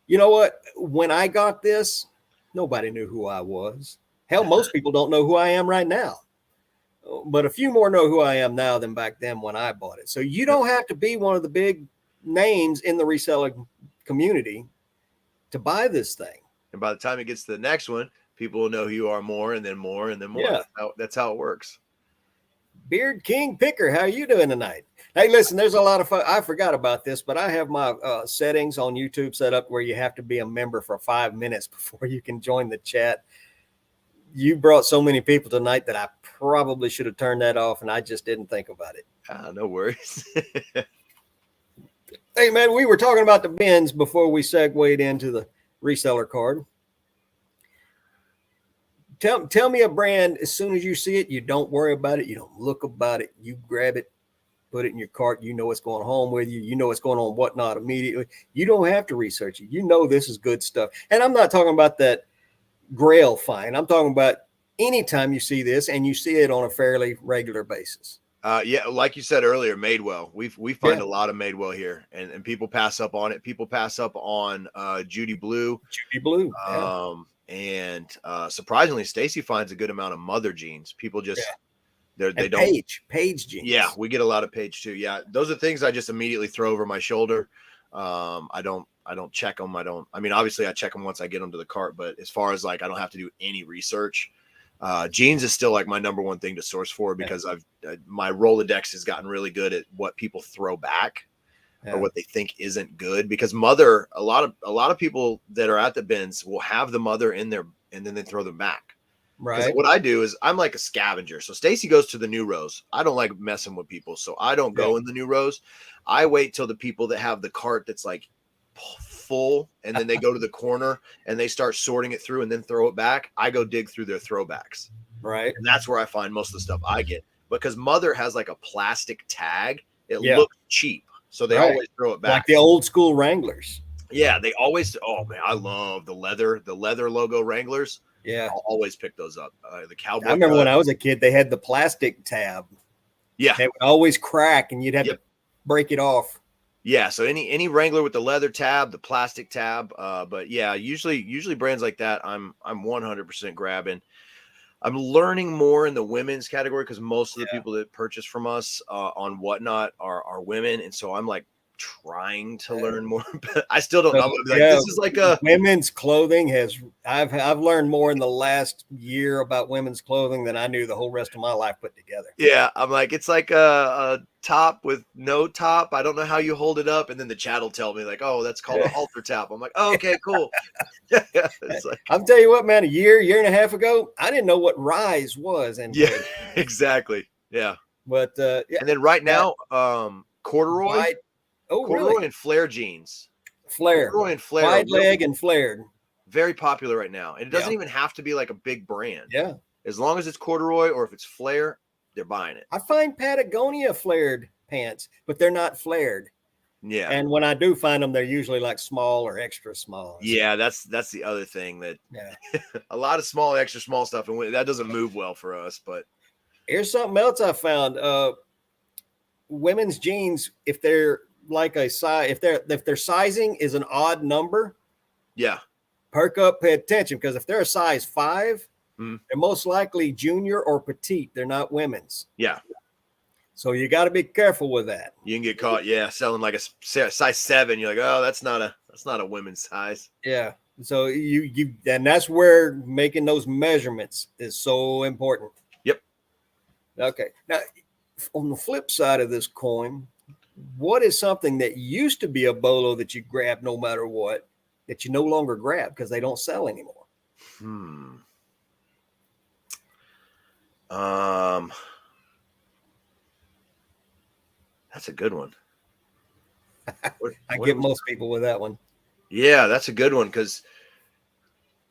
you know what? When I got this, nobody knew who I was. Hell, most people don't know who I am right now. But a few more know who I am now than back then when I bought it. So you don't have to be one of the big names in the reselling community to buy this thing. And by the time it gets to the next one, people will know who you are more, and then more, and then more. Yeah. That's how it works. Beard King Picker, how are you doing tonight? Hey, listen, there's a lot of fun. I forgot about this, but I have my settings on YouTube set up where you have to be a member for 5 minutes before you can join the chat. You brought so many people tonight that I probably should have turned that off, and I just didn't think about it. No worries. Hey, man, we were talking about the bins before we segued into the reseller card. Tell me a brand, as soon as you see it, you don't worry about it. You don't look about it. You grab it, put it in your cart. You know what's going home with you. You know what's going on, whatnot immediately. You don't have to research it. You know this is good stuff. And I'm not talking about that Grail find. I'm talking about anytime you see this, and you see it on a fairly regular basis. Yeah, like you said earlier, Madewell. We find a lot of Madewell here, and people pass up on it. People pass up on Judy Blue. Judy Blue. And surprisingly, Stacy finds a good amount of Mother jeans. People just they don't Page jeans. Yeah, we get a lot of Page too. Yeah, those are things I just immediately throw over my shoulder. I don't check them. I mean, obviously I check them once I get them to the cart, but as far as like, I don't have to do any research. Jeans is still like my number one thing to source for, because my Rolodex has gotten really good at what people throw back or what they think isn't good, because Mother, a lot of people that are at the bins will have the Mother in there and then they throw them back. Right. What I do is I'm like a scavenger. So Stacy goes to the new rows. I don't like messing with people, so I don't go in the new rows. I wait till the people that have the cart that's like full, and then they go to the corner and they start sorting it through and then throw it back. I go dig through their throwbacks. Right. And that's where I find most of the stuff I get, because Mother has like a plastic tag. It looks cheap, so they always throw it back. Like the old school Wranglers. Yeah, they always. Oh man, I love the leather logo Wranglers. Yeah, I'll always pick those up. The cowboy. I remember when I was a kid, they had the plastic tab. Yeah, they would always crack, and you'd have to break it off. Yeah, so any Wrangler with the leather tab, the plastic tab, but yeah, usually brands like that, I'm 100% grabbing. I'm learning more in the women's category, because most of the people that purchase from us on Whatnot are women, and so I'm like trying to learn more. But I still don't know. I'm gonna be like, this is like a women's clothing I've learned more in the last year about women's clothing than I knew the whole rest of my life put together. Yeah, I'm like, it's like a top with no top. I don't know how you hold it up, and then the chat will tell me like, oh, that's called a halter top. I'm like, oh, okay, cool. It's like, I'll tell you what, man, a year and a half ago, I didn't know what rise was. And exactly. Yeah. But and then right now, corduroy. Corduroy really? And flare jeans. Corduroy and flare. Wide leg and flared. Very popular right now. And it doesn't even have to be like a big brand. Yeah. As long as it's corduroy, or if it's flare, they're buying it. I find Patagonia flared pants, but they're not flared. Yeah. And when I do find them, they're usually like small or extra small. Yeah, that's the other thing, that a lot of small, extra small stuff, and that doesn't move well for us. But here's something else I found. Women's jeans, if they're like a size, if their sizing is an odd number, perk up, pay attention, because if they're a size 5, they're most likely junior or petite. They're not women's. Yeah. So you got to be careful with that. You can get caught, selling like a size 7. You're like, oh, that's not a women's size. Yeah. So you and that's where making those measurements is so important. Yep. Okay. Now, on the flip side of this coin, what is something that used to be a bolo that you grab no matter what, that you no longer grab because they don't sell anymore? That's a good one. I get most people with that one. Yeah, that's a good one because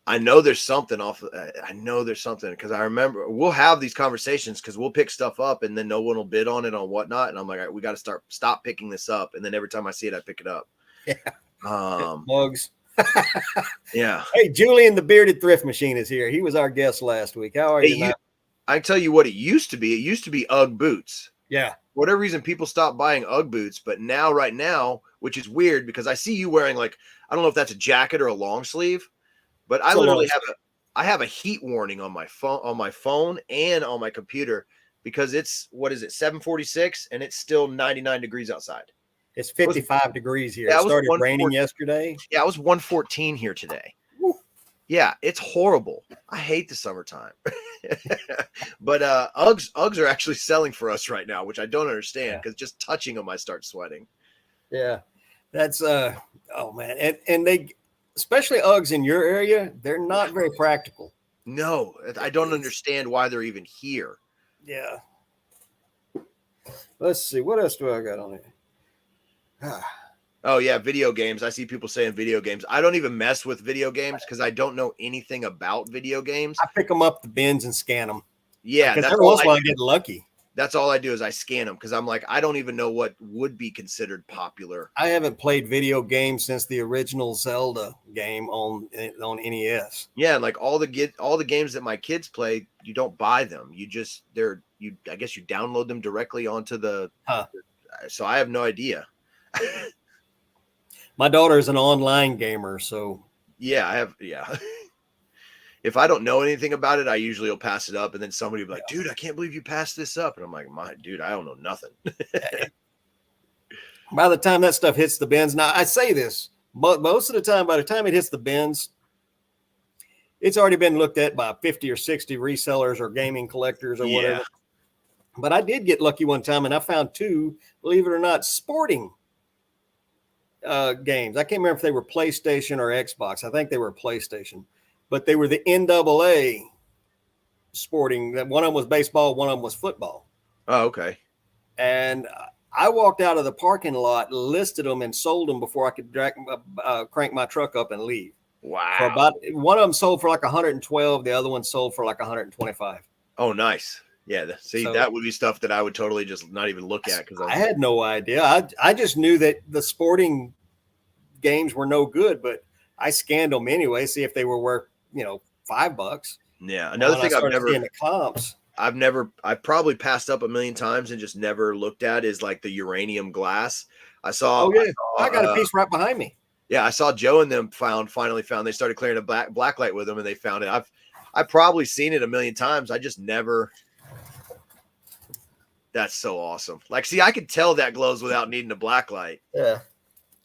I know there's something off. I know there's something because I remember we'll have these conversations because we'll pick stuff up and then no one will bid on it on whatnot. And I'm like, all right, we got to stop picking this up. And then every time I see it, I pick it up. Yeah. Mugs. Yeah. Hey, Julian, the bearded thrift machine is here. He was our guest last week. How are you? I can tell you what it used to be. It used to be UGG boots. Yeah. For whatever reason, people stopped buying UGG boots, but now, right now, which is weird because I see you wearing like, I don't know if that's a jacket or a long sleeve, but I literally have a heat warning on my phone and on my computer because it's, what is it, 7:46 and it's still 99 degrees outside. It's 55 degrees here. Yeah, it started raining yesterday. Yeah, it was 114 here today. Woo. Yeah, it's horrible. I hate the summertime. But Uggs are actually selling for us right now, which I don't understand because just touching them, I start sweating. Yeah, that's oh man, and they, especially Uggs in your area, they're not very practical. No, I don't understand why they're even here. Yeah. Let's see, what else do I got on here? Oh yeah, video games. I see people saying video games. I don't even mess with video games because I don't know anything about video games. I pick them up the bins and scan them. Yeah, because every once in a while I get lucky. That's all I do is I scan them because I'm like, I don't even know what would be considered popular. I haven't played video games since the original Zelda game on NES. Yeah, and like all the games that my kids play, you don't buy them. I guess you download them directly onto the. So I have no idea. My daughter is an online gamer, so yeah, I have. Yeah. If I don't know anything about it, I usually will pass it up, and then somebody will be like, "Dude, I can't believe you passed this up," and I'm like, dude, I don't know nothing." By the time that stuff hits the bins, now I say this, but most of the time, by the time it hits the bins, it's already been looked at by 50 or 60 resellers or gaming collectors or whatever. But I did get lucky one time, and I found two, believe it or not, sporting games. I can't remember if they were PlayStation or Xbox. I think they were PlayStation, but they were the NAA sporting. One of them was baseball, one of them was football. Oh, okay. And I walked out of the parking lot, listed them, and sold them before I could crank my truck up and leave. Wow. For about, one of them sold for like 112. The other one sold for like 125. Oh, nice. Yeah. That would be stuff that I would totally just not even look at because I had no idea. I just knew that the sporting games were no good, but I scanned them anyway, see if they were worth, $5. Yeah. Another thing I've probably passed up a million times and just never looked at is like the uranium glass. I got a piece right behind me. Yeah. I saw Joe and them finally found, they started clearing a black light with them and they found it. I've probably seen it a million times. I just never. That's so awesome. Like, see, I could tell that glows without needing a black light. Yeah.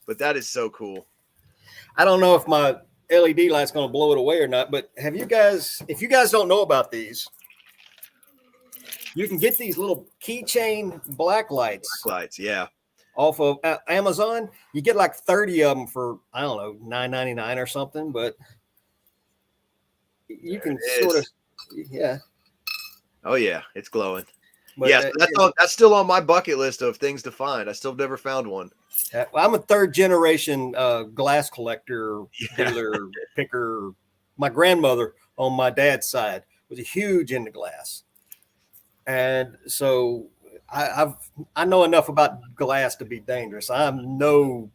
But that is so cool. I don't know if my LED light's going to blow it away or not, but if you guys don't know about these, you can get these little keychain black lights. Black lights, yeah. Off of Amazon. You get like 30 of them for, I don't know, $9.99 or something, but you can sort of, yeah. Oh, yeah, it's glowing. But yes, that's still on my bucket list of things to find. I still never found one. Well, I'm a third generation glass collector, dealer, picker. My grandmother on my dad's side was a huge into glass, and so I know enough about glass to be dangerous. I'm no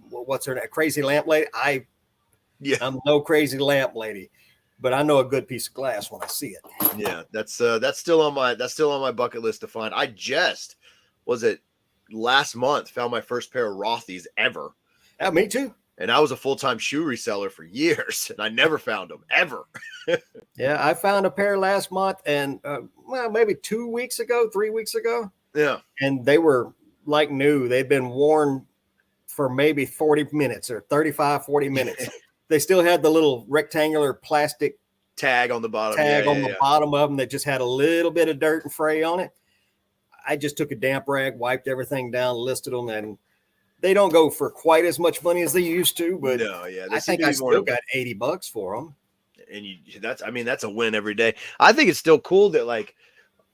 what's her name, crazy lamp lady. I'm no crazy lamp lady, but I know a good piece of glass when I see it. Yeah, that's still on my bucket list to find. I just last month found my first pair of Rothy's ever. Yeah, me too. And I was a full-time shoe reseller for years, and I never found them ever. Yeah, I found a pair last month, and maybe 3 weeks ago. Yeah, and they were like new. They'd been worn for maybe 40 minutes or 35, 40 minutes. They still had the little rectangular plastic tag on the bottom. Bottom of them that just had a little bit of dirt and fray on it. I just took a damp rag, wiped everything down, listed them, and they don't go for quite as much money as they used to. But no, yeah, I think I still got $80 for them. And that's a win every day. I think it's still cool that like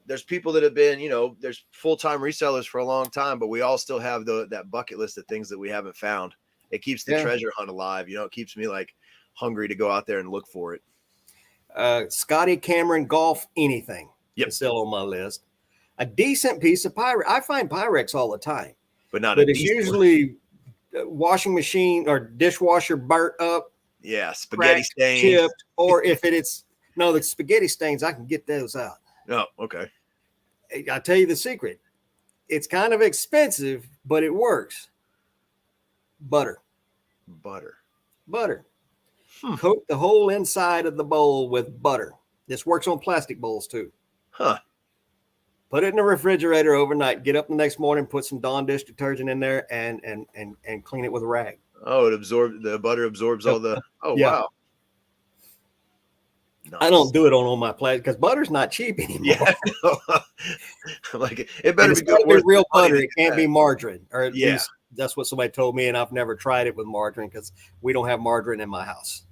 there's people that have been, there's full-time resellers for a long time, but we all still have that bucket list of things that we haven't found. it keeps the treasure hunt alive. It keeps me like hungry to go out there and look for it. Scotty Cameron golf, anything Yep. is still on my list. A decent piece of Pyrex. I find Pyrex all the time, but it's usually washing machine or dishwasher burnt up. Yeah, spaghetti stains, chipped, or if it's no, the spaghetti stains, I can get those out. Oh, okay. I'll tell you the secret. It's kind of expensive, but it works. Butter. Coat the whole inside of the bowl with butter. This works on plastic bowls too. Huh. Put it in the refrigerator overnight. Get up the next morning, put some Dawn dish detergent in there, and clean it with a rag. Oh, the butter absorbs all the. Oh, yeah. Wow. Nice. I don't do it on my plate because butter's not cheap anymore. Yeah, like it better be real butter. It can't be margarine, or at least that's what somebody told me. And I've never tried it with margarine because we don't have margarine in my house.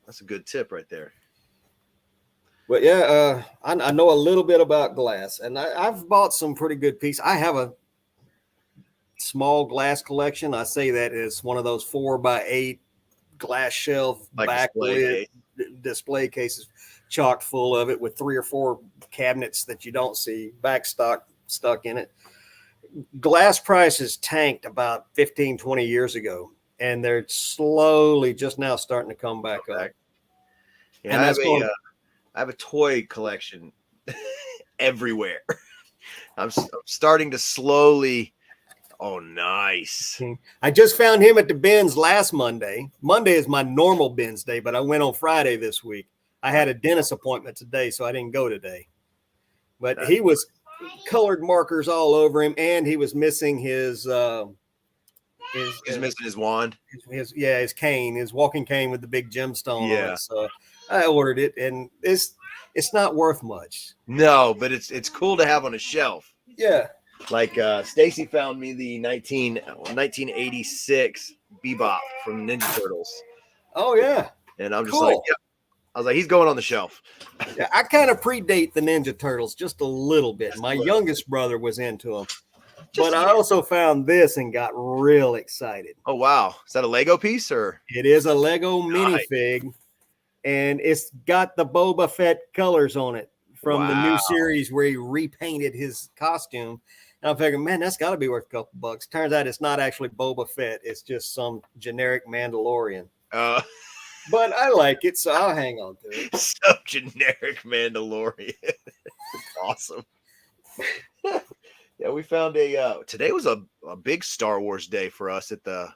That's a good tip right there. But yeah, I know a little bit about glass, and I've bought some pretty good pieces. I have a small glass collection. I say that is one of those 4x8 glass shelf backlit display cases, chock full of it with 3 or 4 cabinets that you don't see backstock stuck in it. Glass prices tanked about 15, 20 years ago, and they're slowly just now starting to come back up. Yeah, and I have a toy collection everywhere. I'm starting to slowly. Oh, nice. I just found him at the bins last Monday. Monday is my normal bins day, but I went on Friday this week. I had a dentist appointment today, so I didn't go today. But he was colored markers all over him, and he was missing his missing his wand. His cane, his walking cane with the big gemstone on it. So I ordered it, and it's not worth much. No, but it's cool to have on a shelf. Yeah. Like Stacy found me the 1986 Bebop from Ninja Turtles. Oh yeah. And I'm just like, yeah. I was like, he's going on the shelf. Yeah, I kind of predate the Ninja Turtles just a little bit. My youngest brother was into them. But I also found this and got real excited. Oh wow. Is that a Lego piece or? It is a Lego minifig, and it's got the Boba Fett colors on it from the new series where he repainted his costume. And I'm thinking, man, that's got to be worth a couple bucks. Turns out it's not actually Boba Fett. It's just some generic Mandalorian. But I like it, so I'll hang on to it. Some generic Mandalorian. Awesome. Yeah, we found today was a big Star Wars day for us at the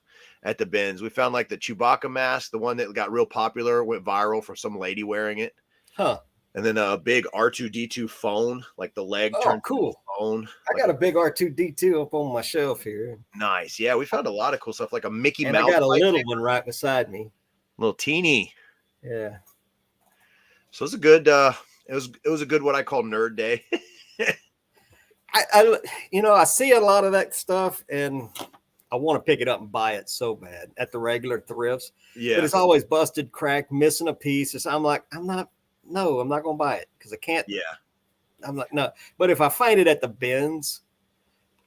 bins. We found like the Chewbacca mask, the one that got real popular, went viral for some lady wearing it. Huh. And then a big R2-D2 phone, like the leg turned cool phone. I got a big R2-D2 up on my shelf here. Nice. Yeah, we found a lot of cool stuff, like a Mickey Mouse. I got a little one right beside me. Little teeny. Yeah. So it's a good it was a good what I call nerd day. I see a lot of that stuff and I want to pick it up and buy it so bad at the regular thrifts. Yeah. But it's always busted, cracked, missing a piece. So I'm like, I'm not going to buy it because I can't. Yeah. I'm like, no. But if I find it at the bins,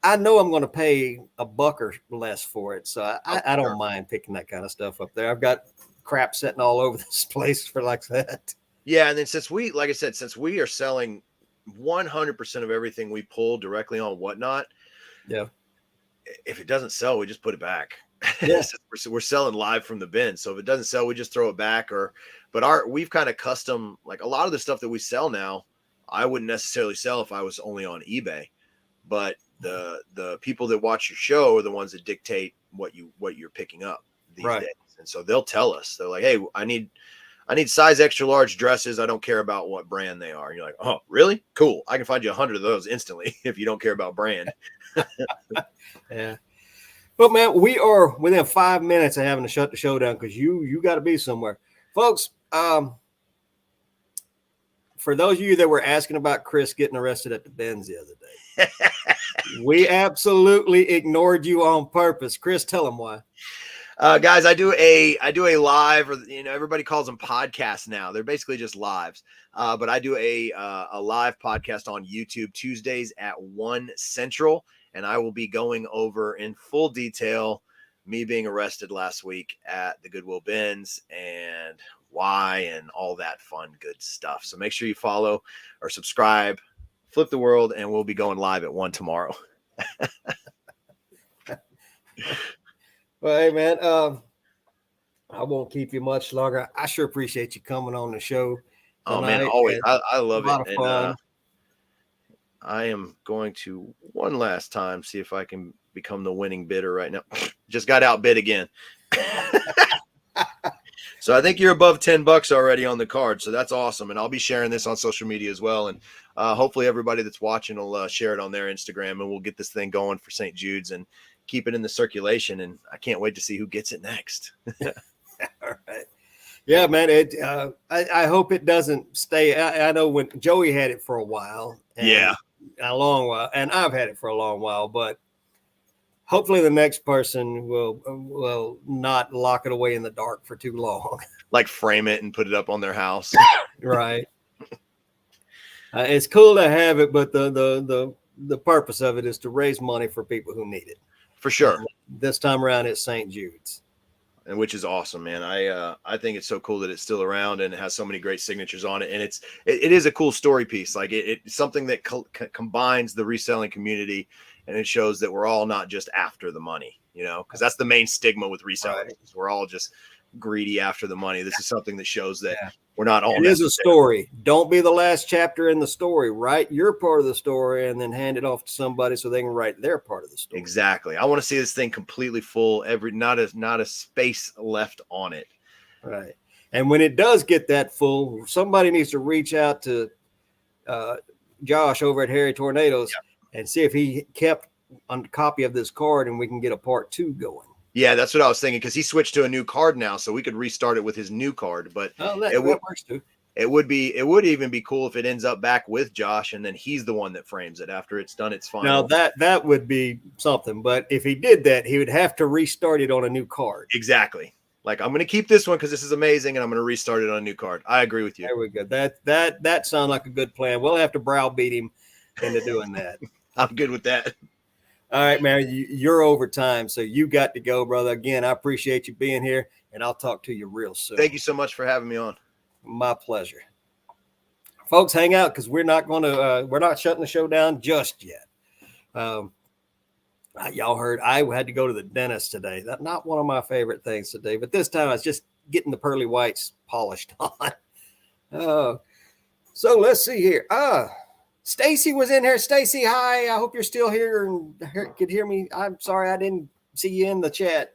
I know I'm going to pay $1 or less for it. So I don't mind picking that kind of stuff up there. I've got crap sitting all over this place for like that. Yeah. And then since we are selling 100% of everything we pull directly on Whatnot. Yeah. If it doesn't sell, we just put it back. Yeah. We're selling live from the bin. So if it doesn't sell, we just throw it back but we've kind of custom, like a lot of the stuff that we sell now, I wouldn't necessarily sell if I was only on eBay, but the people that watch your show are the ones that dictate what you're picking up these days. And so they'll tell us, they're like, hey, I need size extra large dresses. I don't care about what brand they are. And you're like, oh, really? Cool. I can find you 100 of those instantly if you don't care about brand. Yeah. But man, we are within 5 minutes of having to shut the show down because you got to be somewhere, folks. For those of you that were asking about Chris getting arrested at the bins the other day, we absolutely ignored you on purpose. Chris, tell them why. Guys, I do a live, or everybody calls them podcasts now. They're basically just lives. But I do a live podcast on YouTube Tuesdays at 1 Central, and I will be going over in full detail me being arrested last week at the Goodwill bins and why and all that fun, good stuff. So make sure you follow or subscribe, Flip the World, and we'll be going live at 1 tomorrow. Well, hey, man, I won't keep you much longer. I sure appreciate you coming on the show Oh, man, tonight. always. I love A lot it. of fun. I am going to one last time see if I can become the winning bidder right now. Just got outbid again. So I think you're above $10 already on the card. So that's awesome. And I'll be sharing this on social media as well. And hopefully everybody that's watching will share it on their Instagram, and we'll get this thing going for St. Jude's and keep it in the circulation. And I can't wait to see who gets it next. All right. Yeah, man. I hope it doesn't stay. I know when Joey had it for a while. Yeah. A long while. And I've had it for a long while, but hopefully the next person will not lock it away in the dark for too long. Like frame it and put it up on their house. Right. It's cool to have it, but the purpose of it is to raise money for people who need it. For sure. This time around it's St. Jude's. And which is awesome, man. I think it's so cool that it's still around and it has so many great signatures on it. And it is a cool story piece. Like it's something that combines the reselling community, and it shows that we're all not just after the money, because that's the main stigma with reselling. Right. We're all just greedy after the money. This is something that shows that we're not all. It is a story. Don't be the last chapter in the story. Write your part of the story and then hand it off to somebody so they can write their part of the story. Exactly. I want to see this thing completely full. Not a space left on it. Right. And when it does get that full, somebody needs to reach out to Josh over at Harry Tornadoes and see if he kept a copy of this card, and we can get a part 2 going. Yeah, that's what I was thinking, because he switched to a new card now, so we could restart it with his new card. But that works too. It would even be cool if it ends up back with Josh, and then he's the one that frames it after it's done its final. Now that would be something, but if he did that, he would have to restart it on a new card. Exactly. Like, I'm going to keep this one because this is amazing, and I'm going to restart it on a new card. I agree with you. There we go. That sounds like a good plan. We'll have to browbeat him into doing that. I'm good with that. All right, man, you're over time, so you got to go, brother. Again, I appreciate you being here, and I'll talk to you real soon. Thank you so much for having me on. My pleasure. Folks, hang out, because we're not shutting the show down just yet. Y'all heard I had to go to the dentist today. That's not one of my favorite things today, but this time I was just getting the pearly whites polished on. So let's see here. Stacy was in here. Stacy, hi. I hope you're still here and could hear me. I'm sorry I didn't see you in the chat.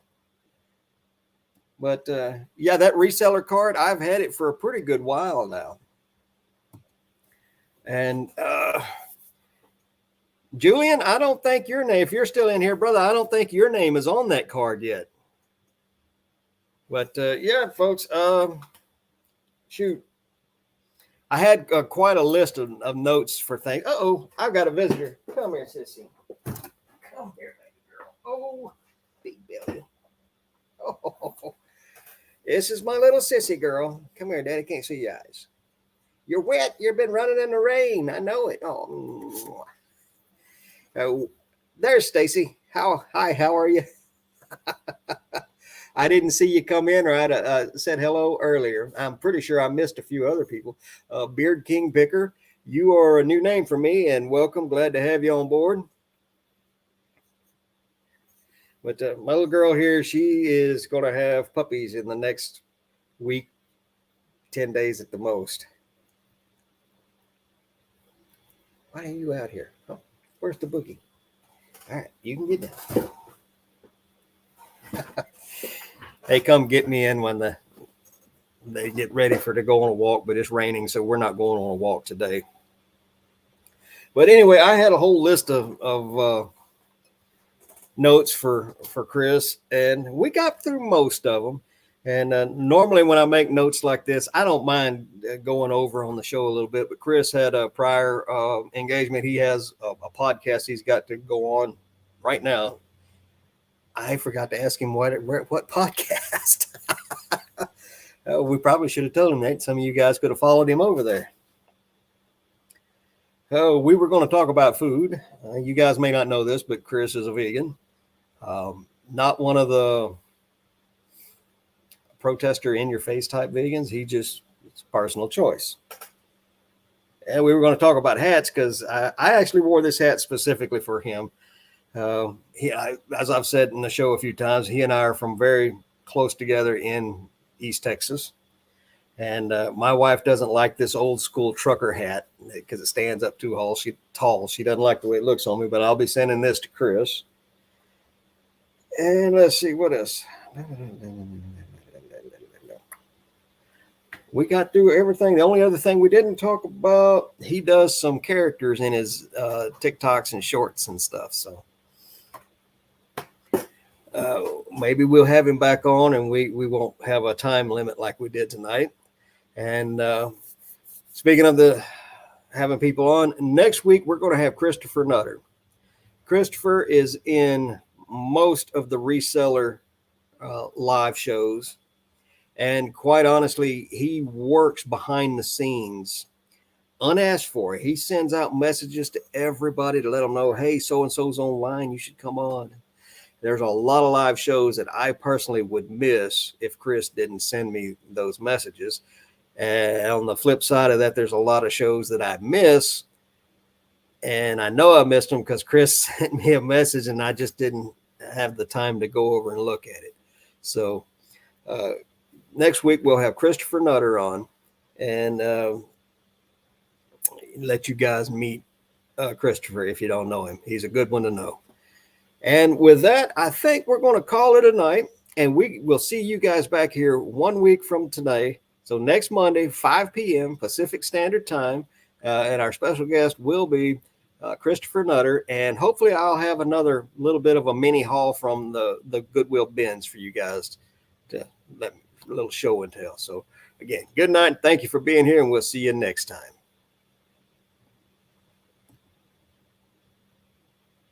But that reseller card, I've had it for a pretty good while now. And Julian, I don't think your name, if you're still in here, brother, I don't think your name is on that card yet. But folks, shoot. I had quite a list of notes for things. I've got a visitor. Come here, sissy. Come here, baby girl. Oh, big belly. Oh, this is my little sissy girl. Come here, Daddy. Can't see your eyes. You're wet. You've been running in the rain. I know it. Oh, there's Stacy. Hi, how are you? I didn't see you come in, or I'd said hello earlier. I'm pretty sure I missed a few other people. Beard King Picker, you are a new name for me, and welcome. Glad to have you on board. But my little girl here, she is going to have puppies in the next week, 10 days at the most. Why are you out here? Oh, where's the boogie? All right, you can get down. Hey, come get me in when they get ready to go on a walk, but it's raining, so we're not going on a walk today. But anyway, I had a whole list of notes for Chris, and we got through most of them. And normally when I make notes like this, I don't mind going over on the show a little bit, but Chris had a prior engagement. He has a podcast he's got to go on right now. I forgot to ask him what podcast. We probably should have told him that. Some of you guys could have followed him over there. We were going to talk about food. You guys may not know this, but Chris is a vegan. not one of the protester in your face type vegans. It's personal choice. And we were going to talk about hats because I actually wore this hat specifically for him. As I've said in the show a few times, he and I are from very close together in East Texas. And my wife doesn't like this old school trucker hat because it stands up too tall. She doesn't like the way it looks on me, but I'll be sending this to Chris. And let's see what else. We got through everything. The only other thing we didn't talk about, he does some characters in his TikToks and shorts and stuff. So maybe we'll have him back on, and we won't have a time limit like we did tonight. And speaking of having people on, next week we're going to have Christopher Nutter. Christopher is in most of the reseller live shows. And quite honestly, he works behind the scenes unasked for. He sends out messages to everybody to let them know, hey, so-and-so's online, you should come on. There's a lot of live shows that I personally would miss if Chris didn't send me those messages. And on the flip side of that, there's a lot of shows that I miss. And I know I missed them because Chris sent me a message and I just didn't have the time to go over and look at it. So next week we'll have Christopher Nutter on and let you guys meet Christopher if you don't know him. He's a good one to know. And with that, I think we're going to call it a night, and we will see you guys back here 1 week from today. So next Monday, 5 p.m. Pacific Standard Time, and our special guest will be Christopher Nutter, and hopefully I'll have another little bit of a mini haul from the Goodwill bins for you guys to let a little show and tell. So again, good night. Thank you for being here, and we'll see you next time.